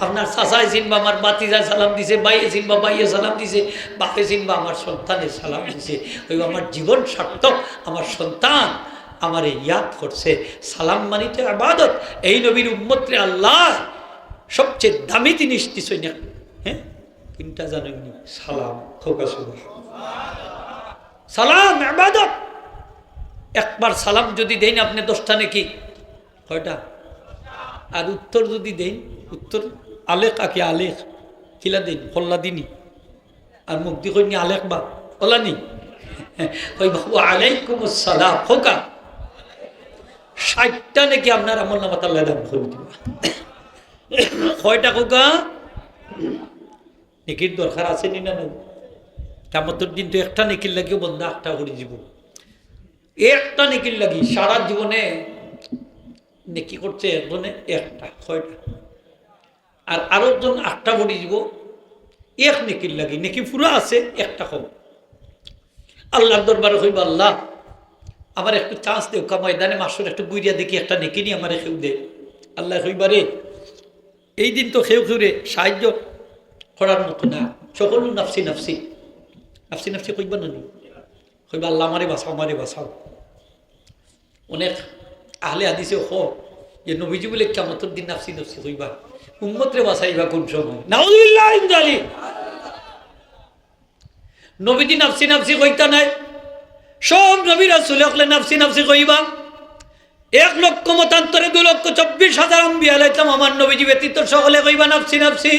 আপনার চাচাই চিনবা আমার বাতিজায় সালাম দিছে বাইয়ে চিনবা বাইয়ে সালাম দিছে বাপে চিনবা আমার সন্তানের সালাম দিছে ওই আমার জীবন সার্থক আমার সন্তান আমারে ইয়াদ করছে সালাম মানিতে ইবাদত এই নবীর উম্মতরে আল্লাহ সবচেয়ে দামি জিনিস দিছই না হ্যাঁ কোনটা জানেননি সালাম খোকা সালাম ইবাদত একবার সালাম যদি দেন আপনি 10টা নাকি কয়টা আর উত্তর যদি দেন উত্তর আলেখ আকে আলেখ কিলা দিন কল্লা দিনই আর মুখ দি কইনি আলেখ বা কল্লা নি ওই বাবু আলাইকুম আসসালাম খোকা 60টা নাকি আপনার আমল নামাত আল্লাহ দান করে দিবা কয়টা খোকা নেকির দরকার আছে নি না কিয়ামতের দিন তো একটা নেকির লাগিও বন্ধা একটা করে জীবন একটা নেকির লাগি সারা জীবনে নেকি করছে একজনে একটা 6টা, আর আরো একজন 8টা বডি দিব এক নেকির লাগে, নেকি পুরো আছে একটা কম। আল্লাহর দরবারে কইবা আল্লাহ আমার একটু চান্স দেও, ময়দানে মাসুর একটু বুইরিয়া দেখি একটা নেকি নি আমার কেউ দে। আল্লাহ কইবারে এই দিন তো কেউ কেউরে সাহায্য করার মতো না, সকল নাফসি নাফসি নাফসি নাফসি কইবা না নি, কইবা আল্লাহ আমারে বাঁচাও আমারে বাঁচাও। অনেক আহলে হাদিসে যে নবীজি বলে কিয়ামতের দিন নাফসি নাফসি কইবা, উম্মতরে বাঁচাইবা কোন সময়? নাউযুবিল্লাহ মিন যালিক। নবীজি নাফসি নাফসি কইতা নাই, সব নবী রাসূল হলে নাফসি নাফসি কইবা। 1,00,000 2,24,000 আম্বিয়া আলাইহিস আমার নবীজি ব্যতীত সকলে কইবা নাফসি নাফসি।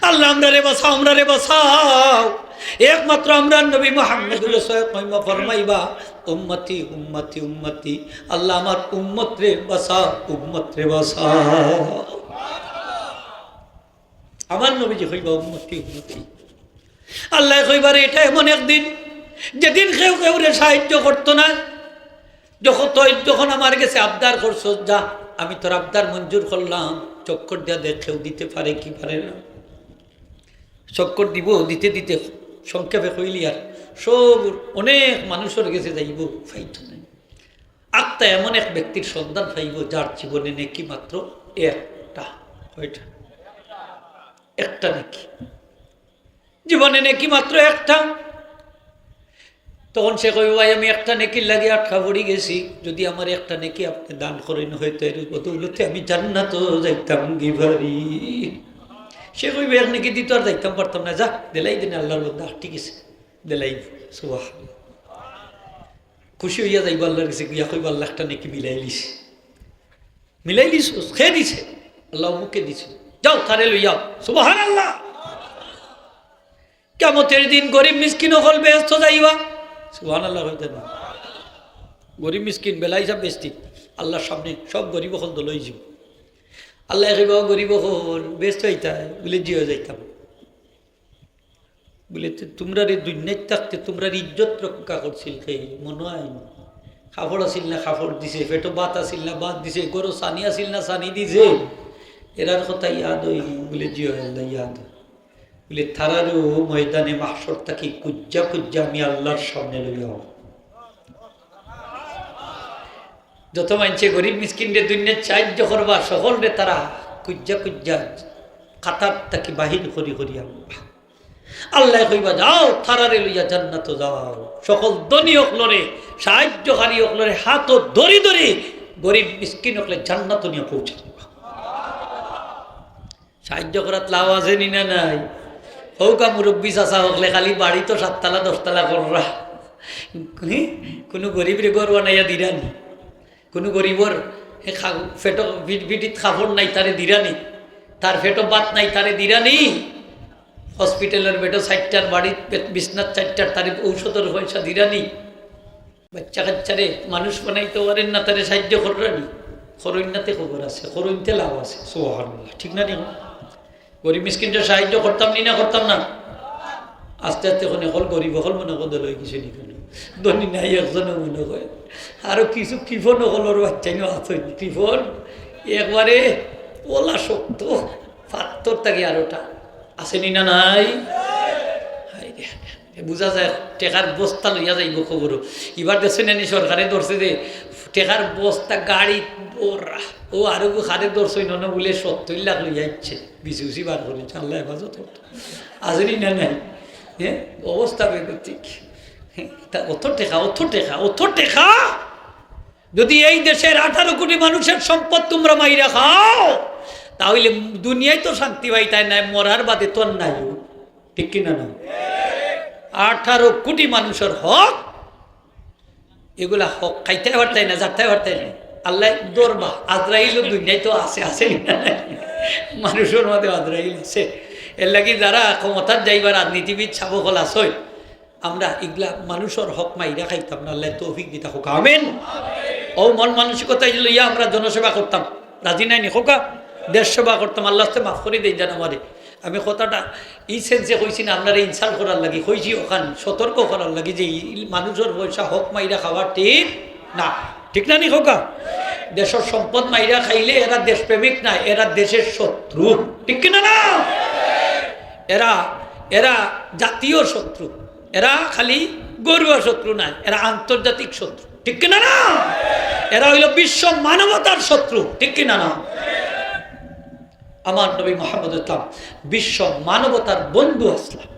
আল্লাহ আমরারে বাঁচাও আমরারে বাঁচাও। একমাত্র আমরা নবী মুহাম্মদুর রাসূল ফরমাইবা উম্মতি উম্মতি উম্মতি, আল্লাহ আমার উম্মত রে বাঁচাও উম্মত রে বাঁচাও। আমার নবীজি কইবা উম্মতি উম্মতি। আল্লাহ কইবার এটা এমন একদিন যেদিন কেউ কেউরে সাহায্য করতো না। যখন আমার কাছে আবদার করছো, যা আমি তোর আবদার মঞ্জুর করলাম, চক্কর দিয়া দেখ কেউ দিতে পারে কি পারে না। চক্কর দিব দিতে দিতে সংক্ষেপে কইলি আর সব অনেক মানুষের কাছে যাইব, ফাইত নাই। আত্মা এমন এক ব্যক্তির সন্ধান পাইব যার জীবনে নেকি মাত্র একটা। কয়টা? একটা নেকি জীবনে নেকি মাত্র একটা। তখন সে কই ভাই আমি একটা নেকির লাগে আটকা পড়ি গেছি, যদি আমার একটা নেকি আপনি দান করেন হয়তো এর বদৌলতে আমি জান্নাত যাইতাম গিভারি। সে কইবে এক নেকি দিত আর যাইতাম পারতাম না, যা দিলাই দিন আল্লাহর বন্ধা, ঠিক আছে দিলাই। সুবহানাল্লাহ, খুশি হইয়া যাইব আল্লাহর কাছে গিয়া কইব আল্লাহ একটা নেকি মিলাই লিস খেয়ে দিছে আল্লাহ মুখে দিছে, যাও তারে লইয়া। সুবহানাল্লাহ। কিয়ামতের দিন গরিব মিসকিন হল বেহেশত যাইবা। সুবহানাল্লাহ হইতে না, গরিব মিসকিন বেলাই সব বেস্তি আল্লাহর সামনে সব গরিব হল দলই যাব। আল্লাহ কইবা গরিব হল বেস্ত হইতাই বলে জিও যাইতাম, বলে তোমরা রে দুনিয়ায় থাকতে তোমরা ইজ্জত রক্ষা করছিল, সেই মনে হয় কাপড় আসিল না কাপড় দিছে, পেটো বাত আসিল না বাত দিছে, গরু সানি আসিল না সানি দিছে, এরার কথা ইয়াদ হই বলে জিও ইয়াদ বলে তারারও ময়দানে মাহশর থাকি কুজ্জা কুজ্জা আমি আল্লাহর সামনে লইয়া। যত মানছে গরিব মিসকিনরে দুনিয়ার সাহায্য করবা সকল রে তারা কুজ্জা কুজ্জা কাতার থাকি বাহির করি করি আল্লাহ কইবা যাও তারারে লইয়া জান্নাত যাও। সকল ধনী হকলরে সাহায্যকারী হকলরে হাত ধরি ধরি গরিব মিসকিন হকলে জান্নাত নিয়ে পৌঁছে দিবা। সাহায্য করার লাভ আছে নি না নাই? হৌকা মুরব্বী চাষা হকলে খালি বাড়ি তো 7 তলা 10 তলা কররা, কোনো গরিবরে ঘর বানাইয়া দিরানি, কোনো গরিবর ফেটো ভিটিত খাফড় নাই তারে দিরানি, তার ফেটো বাত নাই তারে দিরানি, হসপিটালের বেটো 4টার বাড়ির বিছনার 4টার তারে ঔষধের পয়সা দিরানি, বাচ্চা কাচ্চারে মানুষ বানাইতে পারেন না তারে সাহায্য কররানি। খরইনাতে খবর আছে, খরইনতে লাভ আছে। সুবহানাল্লাহ, ঠিক না? গরিব মিসকিনটা সাহায্য করতাম নি না করতাম না? আস্তে আস্তে কোনে হল গরিব হল মনে করে লই কিছু নি, কোনো ধনী নাই একজনে মনে করে, আরো কিছু কৃপন হলর বাচ্চাই আছে কৃপন একবারে ওলা শক্ত পাত্তর থাকে আরোটা আসেনি না নাই? বুঝা যায় টেকার বস্তা লইয়া যাইব খবর। এবার দেখছেন এনে সরকারে ধরছে যে টেকার বস্তা গাড়ি ও আরো খারে ধরছই না বলে 70 লাখ লইয়া যাচ্ছে, বিচি উচি বার করে আল্লাহ হেফাজত আসেনি না নাই? হ্যাঁ অবস্থা বেগতিক। অত টেকা যদি এই দেশের 18 কোটি মানুষের সম্পদ তোমরা মাইরা খাও তাহলে দুনিয়ায় তো শান্তি পাইতাই নাই, মরার বাদে তোর নাই, ঠিক কিনা না? 18 কোটি মানুষের হক, এগুলা হক খাইতে পারতাই না, যাতে পারতাই না। আল্লাহ দরবা আজরাইল দুনিয়ায় তো আছে না, মানুষের মধ্যে আজরাইল আছে। এর লাগি যারা ক্ষমতার যাইবার রাজনীতিবিদ সাবকল আছে, আমরা এগুলা মানুষের হক মাইরা খাইতাম না। আল্লাহ তৌফিক দিতা হোক, আমিন। ও মন মানসিকতা লইয়া আমরা জনসেবা করতাম, রাজি নাই নি হোকা, দেশ সেবা করতাম। আল্লাহ মাফ করে দেই জান আমারে। আমি কথাটা এই সেন্সে কইছি না আপনারা ইনসাল্ট করার লাগি, কইছি ওখান সতর্ক করার লাগি যে মানুষের পয়সা হক মাইরা খাওয়া ঠিক না, ঠিক না নি হোকা? দেশের সম্পদ মাইরা খাইলে এরা দেশপ্রেমিক না, এরা দেশের শত্রু, ঠিক কিনা না? এরা এরা জাতীয় শত্রু, এরা খালি গরুয়া শত্রু না, এরা আন্তর্জাতিক শত্রু, ঠিক কিনা না? এরা হইল বিশ্ব মানবতার শত্রু, ঠিক কিনা না? আমার নবী মুহাম্মদ ইসলাম বিশ্ব মানবতার বন্ধু আসলাম।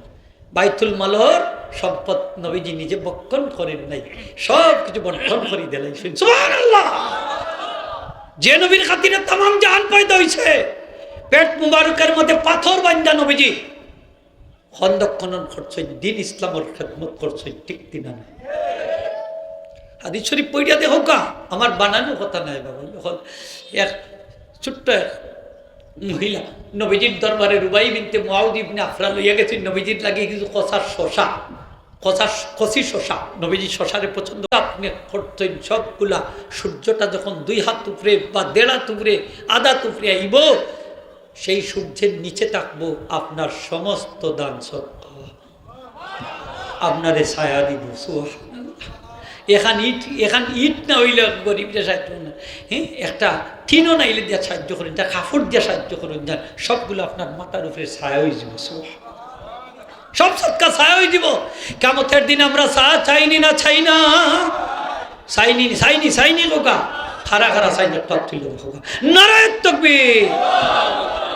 বাইতুল মালর সম্পদ নবীজি নিজে বক্ষণ করেন নাই, সব কিছু বন্টন করে দিলেন। সুবহানাল্লাহ। যে নবীর খাতিরে তামাম জাহান পয়দা হইছে, পেট মুবারকের মধ্যে পাথর বান্ধা নবীজি খন্দক খনন করছে, দিন ইসলামের খেদমত করছে, ঠিক কিনা না? হাদিস শরীফ পড়িয়া দেখো কা, আমার বানানো কথা নাই বাবা। যখন এক ছোট্ট মহিলা নবীজির দরবারে রুবাই বিনতে মুআউদ ইবনে আফরা লইয়া গেছেন, নবীজির লাগে কিছু কষি শশা, নবীজি শশারে পছন্দ আপনি করতেন সবগুলা। সূর্যটা যখন 2 হাত উপরে বা 1.5 হাত উপরে, আধা উপরে আইব, সেই সূর্যের নিচে থাকবো, আপনার সমস্ত দান সদকা আপনারে ছায়া দিব। এখান ইট না হইলে গরিবরা সাহায্য না, হ্যাঁ, একটা টিনও নাইলে দিয়ে সাহায্য করেন, যা কাপড় দিয়ে সাহায্য করেন, যান সবগুলো আপনার মাথার উপরে ছায়া হয়ে যাব, সব সৎকা ছায়া হয়ে দিব। কিয়ামতের দিন আমরা চাইনি না, চাইনি লোকা খারা চাইনি, টপ তুলে হোক নারায়ে তাকবীর,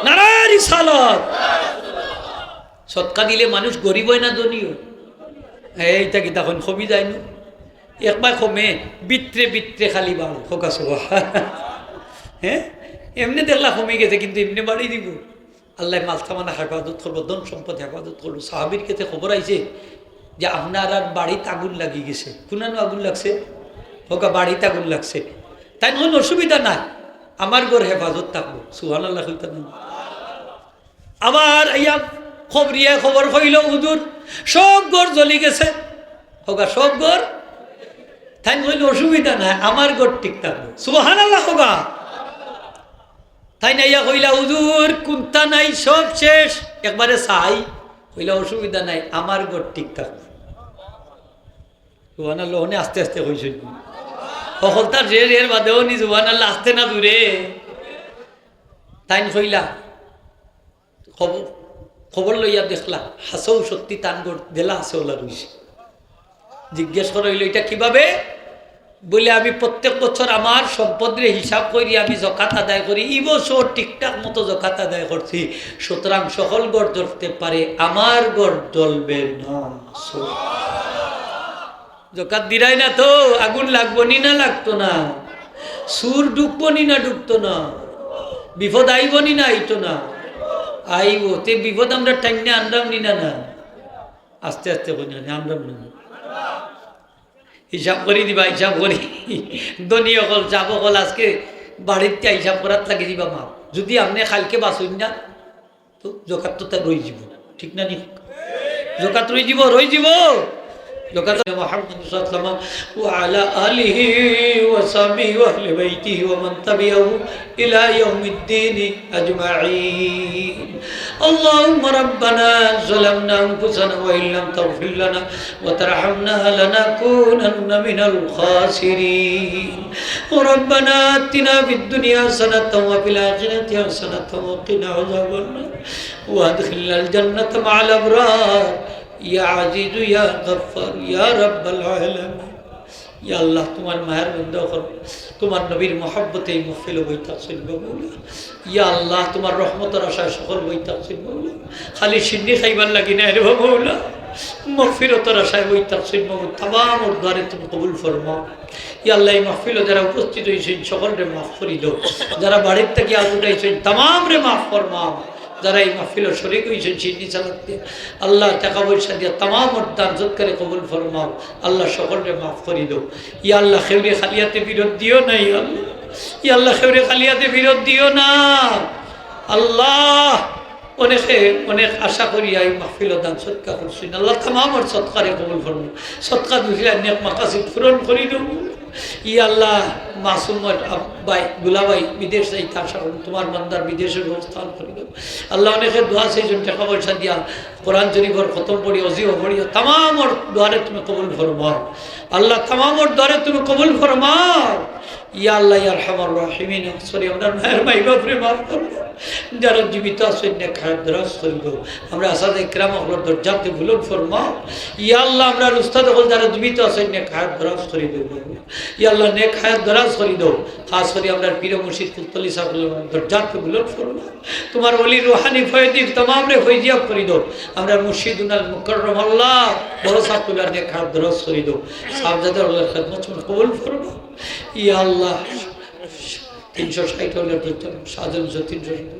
নারায়ে রিসালাত। সৎকা দিলে মানুষ গরিব হয় না ধনীও, এইটা কি তখন কমি যায় না? একবার কমে বিত্রে খালি বাড়ে হোকা সোয়া, হ্যাঁ, এমনি দেখলা কমে গেছে, কিন্তু এমনি বাড়ি দিব। আল্লাহ মালতামানা হেফাজত করবো, ধন সম্পদ হেফাজত করবো। সাহাবীর কাছে খবর আইছে যে আপনার আর বাড়িতে আগুন লাগিয়ে গেছে। কোনানো আগুন লাগছে? হোকা বাড়িতে আগুন লাগছে। তাই কোনো অসুবিধা নাই, আমার ঘর হেফাজত থাকবো। সুবহানাল্লাহ। আবার ইয়া খবর হইল হুজুর সব ঘর জ্বলি গেছে, হোকা সব ঘর, তাই হইলে অসুবিধা নাই, আমার ঘর ঠিক থাকবো। সুবহানাল্লাহ। হোকা তাই না ইয়া হইলা হুজুর কুন্তা নাই, সব শেষ, একবারে চাই হইলা, অসুবিধা নাই, আমার ঘর ঠিক থাকবে। সুবহানাল্লাহ। আস্তে আস্তে হয়েছে সকল তার এর বাদেও নি, সুবহানাল্লাহ, আসতে না দূরে। তাই হইলা খবর লইয়া দেখলা হাসৌ সত্যি তান ঘর দেলা আছে ওলা রইছে। জিজ্ঞেস করা হইল এটা কিভাবে? বলে আমি প্রত্যেক বছর আমার সম্পদের হিসাব করি আমি যাকাত আদায় করি, এই বছর ঠিকঠাক মতো যাকাত আদায় করছি, সুতরাং সকল গড় জ্বলতে পারে, আমার গড় জ্বলবে না। যাকাত দিরাই না তো আগুন লাগবো নি না লাগতো না, সুর ডুববো নি না ডুবতো না, বিপদ আইব নি না আইতো না, আইব তে বিপদ আমরা টাইনে আনলাম নি না, আস্তে আস্তে আনলাম না। হিসাব করি দিবা, হিসাব করি ধনী অকল যাব অকল আজকে বাড়িতে হিসাব করার লাগে দিবা মা, যদি আপনি কালকে বাঁচুন না তো জকাত তো তার রয়ে যাব, ঠিক না নি? জকাত রয়ে যাব জকাত। মুহাম্মদ সাল্লাল্লাহু ওয়া আলা আলিহি ওয়া সাহবিহি ওয়া আহলি বাইতিহি ওয়া মান তাবিআহু ইলা ইয়াউমিদ্দিন আজমাইন। আল্লাহুম্মা রাব্বানা যালামনা আনফুসানা ওয়া ইল্লাম তাগফির লানা ওয়া তারহামনা লানাকুনান্না মিনাল খাসিরিন। রাব্বানা আতিনা ফিদ দুনিয়া হাসানাতাও ওয়া ফিল আখিরাতি হাসানাতাও ওয়া কিনা আযাবান নার ওয়া আদখিলনাল জান্নাতা মা'আল আবরার ইয়া আজিজু ইয়া গফফার ইয়া রাব্বাল আলামিন। ইয়া আল্লাহ, তোমার মায়ের বন্ধু তোমার নবীর মহব্বতে এই মাহফিল বইতা চলবে বৌলা। ইয়া আল্লাহ, তোমার রহমতের আশায় সকল বইতা চলবে বৌলা, খালি সিন্নি খাইবার লাগি না রে বৌলা, মাহফিরতের আশায় বইতা চলবে। তামাম দ্বারে তুমি কবুল ফরমাও। ইয়া আল্লাহ, এই মাহফিলে যারা উপস্থিত হয়েছেন সকলরে মাফ করি দাও, যারা বাড়ির থেকে আজ উঠাইছেন তামাম রে মাফ ফরমাও, যারা এই মাহফিলের শরীক হয়েছেন সিন্নি চালাতে আল্লাহ টাকা পয়সা দিয়ে তামাম দান করে কবুল ফরমাও। আল্লাহ সকলকে মাফ করে দাও। ইয়া আল্লাহ, খেউরে খালিয়াতে বিরোধ দিও না। ইয়া আল্লাহ, খেউরে খালিয়াতে বিরোধ দিও না। আল্লাহ, অনেক আশা করি এই মাহফিল দান সৎকা করছেন, আল্লাহ তামামর সৎকারে কবুল ফরমাও। সৎকা দুসরা নেক মাকাসিদ পূরণ করি দেব। ইয়া আল্লাহ, মাসুমের ভাই দুলাভাই বিদেশ যাইতে আশা করুন, তোমার বান্দার বিদেশের অবস্থান করে দেব। আল্লাহ, অনেকের দোয়া সেইজন টাকা পয়সা দিয়া কোরআন শরীফের খতম পড়ি অজিও পড়িও তামামর দ্বারে তুমি কবুল ফরমাও। আল্লাহ, তামামর দ্বারে তুমি কবুল ফরমাও। ইয়া আল্লাহ ইয়া আরহামার রাহিমিন সরি আমরা মায়ের মাই বাপরে মাফ করো যারা জীবিত আছেন নেক হায়াত দরাজ করে দাও আমরা আসাদে ইকরাম হলো দরজাতে বুলন্দ ফরমাও ইয়া আল্লাহ আমরা উস্তাদ হল যারা জীবিত আছেন নেক হায়াত দরাজ করে দাও ইয়া আল্লাহ নেক হায়াত দরাজ করে দাও খাস করে আমরা পীর মুর্শিদ কুলতলি সাহেব দরজাতে বুলন্দ ফরমাও তোমার ওলি রুহানি ফয়দি तमाम রে ফয়জিয়াব করে দাও আমরা মুর্শিদুল মুকাররম আল্লাহ বড় সাতুল্লাহ নেক হায়াত দরাজ করে দাও সাহাবজাদের আল্লাহর খিদমত কবুল ফরমাও ইয়া আল্লাহ 360 হলে সাজন 300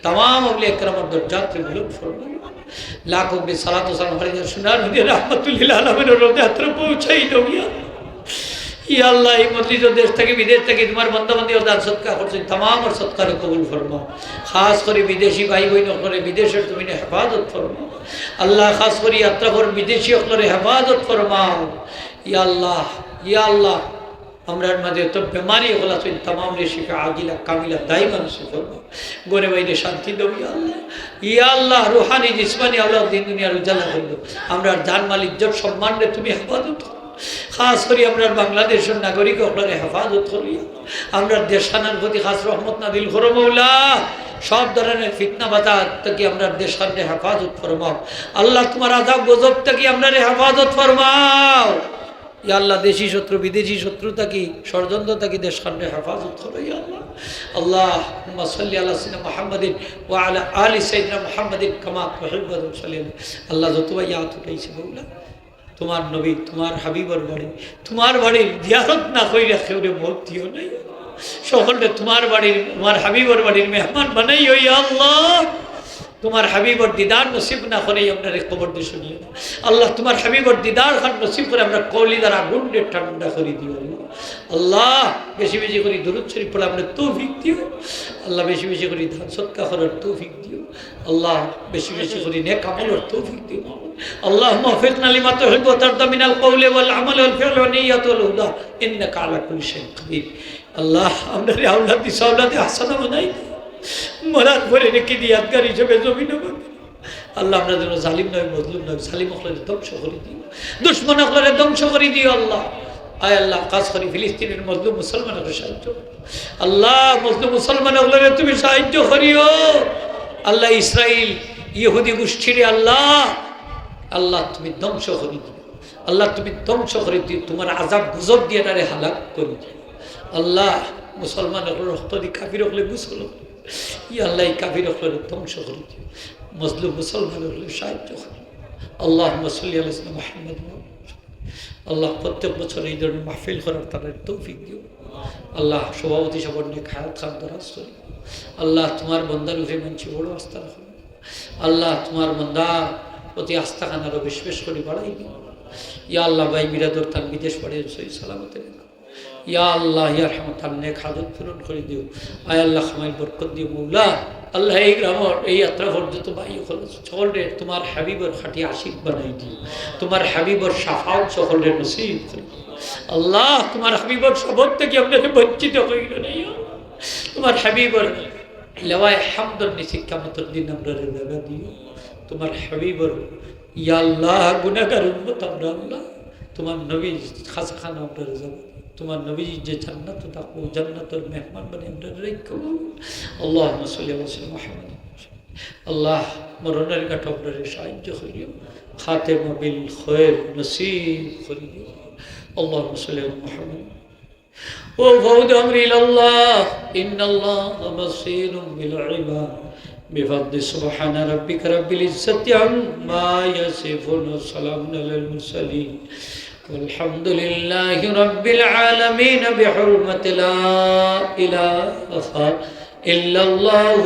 तमाम अवलिया करम दर्जात पे बुलंद फरमाओ लाखों में सलात व सलाम हमारे सुनार नबी रहमतुल्लिल आलमीन रोज़े अतर पहुंचाई दो या अल्लाह ये मजलिस जो देश तक विदेश तक तुम्हारे बंदा बंदी और दान सदका करते तमाम और सदका को कबूल फरमाओ खास कर विदेशी भाई बहनों को विदेश तुम्हें हिफाजत फरमाओ अल्लाह खास कर यात्रा और विदेशी को हिफाजत फरमाओ या अल्लाह আমরার মাঝে তো বেমারি হলা তুই तमाम রে শিফা আজিলা কামিলা দাইমান সুফর গোরে বাইরে শান্তি দাও ইয়া আল্লাহ রূহানি জিসমানি আওলাদ দিন দুনিয়ার উজালা করে দাও আমরার জানমাল ইজ্জত সম্মান রে তুমি হেফাজত করো খাস করে আমরার বাংলাদেশের নাগরিক হলরে হেফাজত করিয়া আমরার দেশখানার প্রতি খাস রহমত নাযিল করো মাওলা সব ধরনের ফিতনা বাতাত থেকে আমরার দেশখানে হেফাজত ফরমাও আল্লাহ তোমার আযাব গজব থেকে আমরারে হেফাজত ফরমাও या अल्लाह देशी शत्रु विदेशी शत्रु तकी षड्यंत्र तकी देश खाने हिफाजत करो या अल्लाह अल्लाहुम्मा सल्ली अला सय्यिदिना मुहम्मदिन व अला आलि सय्यिदिना मुहम्मदिन कमा तुहिब्बु व तुहिब्बु अल्लाह जो तुम्हें याद उठाइছে मौला तुम्हार नबी तुम्हार हबीबर बाड़ी जियारत ना कइरा केउरे मौत दियो নাই সকলে তোমার বাড়ির তোমার হাবিবর বাড়ির মেহমান বানাইও ইয়া আল্লাহ तुम्हार हबीबर दीदार नसीब ना करे हमरा कबर दे सुनिए अल्लाह तुम्हार हबीबर दीदार खान नसीब करे हमरा कौली द्वारा गुंडे ठंडा कर दियो अल्लाह बेशी बेशी करी दुरूद शरीफ पढ़ा हमने तौफीक दियो अल्लाह बेशी बेशी करी दान सदका करार तौफीक दियो अल्लाह बेशी बेशी करी नेक अमल तौफीक दियो अल्लाहुम्मा वफ़िक़ना लिमा तुहिब्बु व तर्दा मिनल क़ौलि वल अमल वल फ़िअल व निय्यति वल हुदा इन्नका अला कुल्लि शैइन क़दीर अल्लाह हमरा औलाद दी औलाद हसना बनाई मरार परे রেখে দিয়ে আদগার হিসেবে জমিনে বাকি আল্লাহ আমরা যেন জালিম নয় মজলুম নয় জালিম হকলে ধ্বংস করে দিও দুশমন হকলে ধ্বংস করে দিও আল্লাহ আয় আল্লাহ কাজ করি ফিলিস্তিনের মজলুম মুসলমানকে সাহায্য আল্লাহ মজলুম মুসলমান হকলে তুমি সাহায্য করিও আল্লাহ ইসরাইল ইহুদি গোষ্ঠীর আল্লাহ তুমি ধ্বংস করে দিও আল্লাহ তুমি ধ্বংস করে দিও তোমার আযাব গজব দিয়ে তারে হালাক করে দিও আল্লাহ মুসলমান হকলে রক্ত দি কাফির হকলে গোসল या अल्लाह काफिर हकले ध्वंस कर दियो मजलूम मुसलमान हकले साहाय्य करो अल्लाहुम्मा सल्ली अला सय्यिदिना मुहम्मद अल्लाह प्रत्येक बছর এই ধরনের মাহফিল করার তার তৌফিক দিও আল্লাহ সভাপতি সবর্ণে খায়াত খান দরাজ করি আল্লাহ তোমার বান্দার উপরে মানছি বড় আস্থা রাখো আল্লাহ তোমার বান্দা প্রতি আস্থা খান আরো বেশি বেশি করে বাড়াই দিও ইয়া আল্লাহ ভাই বিরাদর তার বিদেশ পড়ে সহি সালামতে या अल्लाह या रहमत हमने खादत पूर्ण कर दियो आय अल्लाह हमारी बरकत दियो मौला अल्लाह एक रामर এই यात्रा कर जो तो भाई खलस चल रे तुम्हार हबीबर खटी आशिक बनाई दियो तुम्हार हबीबर शफाअत चल रे नसीब कर अल्लाह तुम्हार हबीबर शबद तक हमने वंचित कइल नहीं तुम्हार हबीबर लवाए हमद निसी कियामत दिन हमरा रे लगा दियो तुम्हार हबीबर या अल्लाह गुनाहगार उम्मत हमरा अल्लाह तुम्हार नबी खास खाना हमरा रे तुम्हार नबी जे जन्नत ताको जन्नत और मेहमान बने हमरे रखो अल्लाहुम्मा सल्ली अला सय्यिदिना मुहम्मद अल्लाह मरনের কাটা हमरे সাহায্য করিও খাতেমা বিল খৈর নসিব করিও अल्लाहुम्मा सल्ली अला मुहम्मद ও ফাউদ আমরি ইলাল্লাহ ইন্নাল্লাহা বাসীরুম বিল ইবাদ বিফাদলি সুবহান রাব্বিকা রাব্বিল ইজ্জাতি আম্মা ইয়াসিফুন ওয়া সালামুন আলাল মুরসালিন والحمد لله رب العالمين بحرمة لا إله إلا الله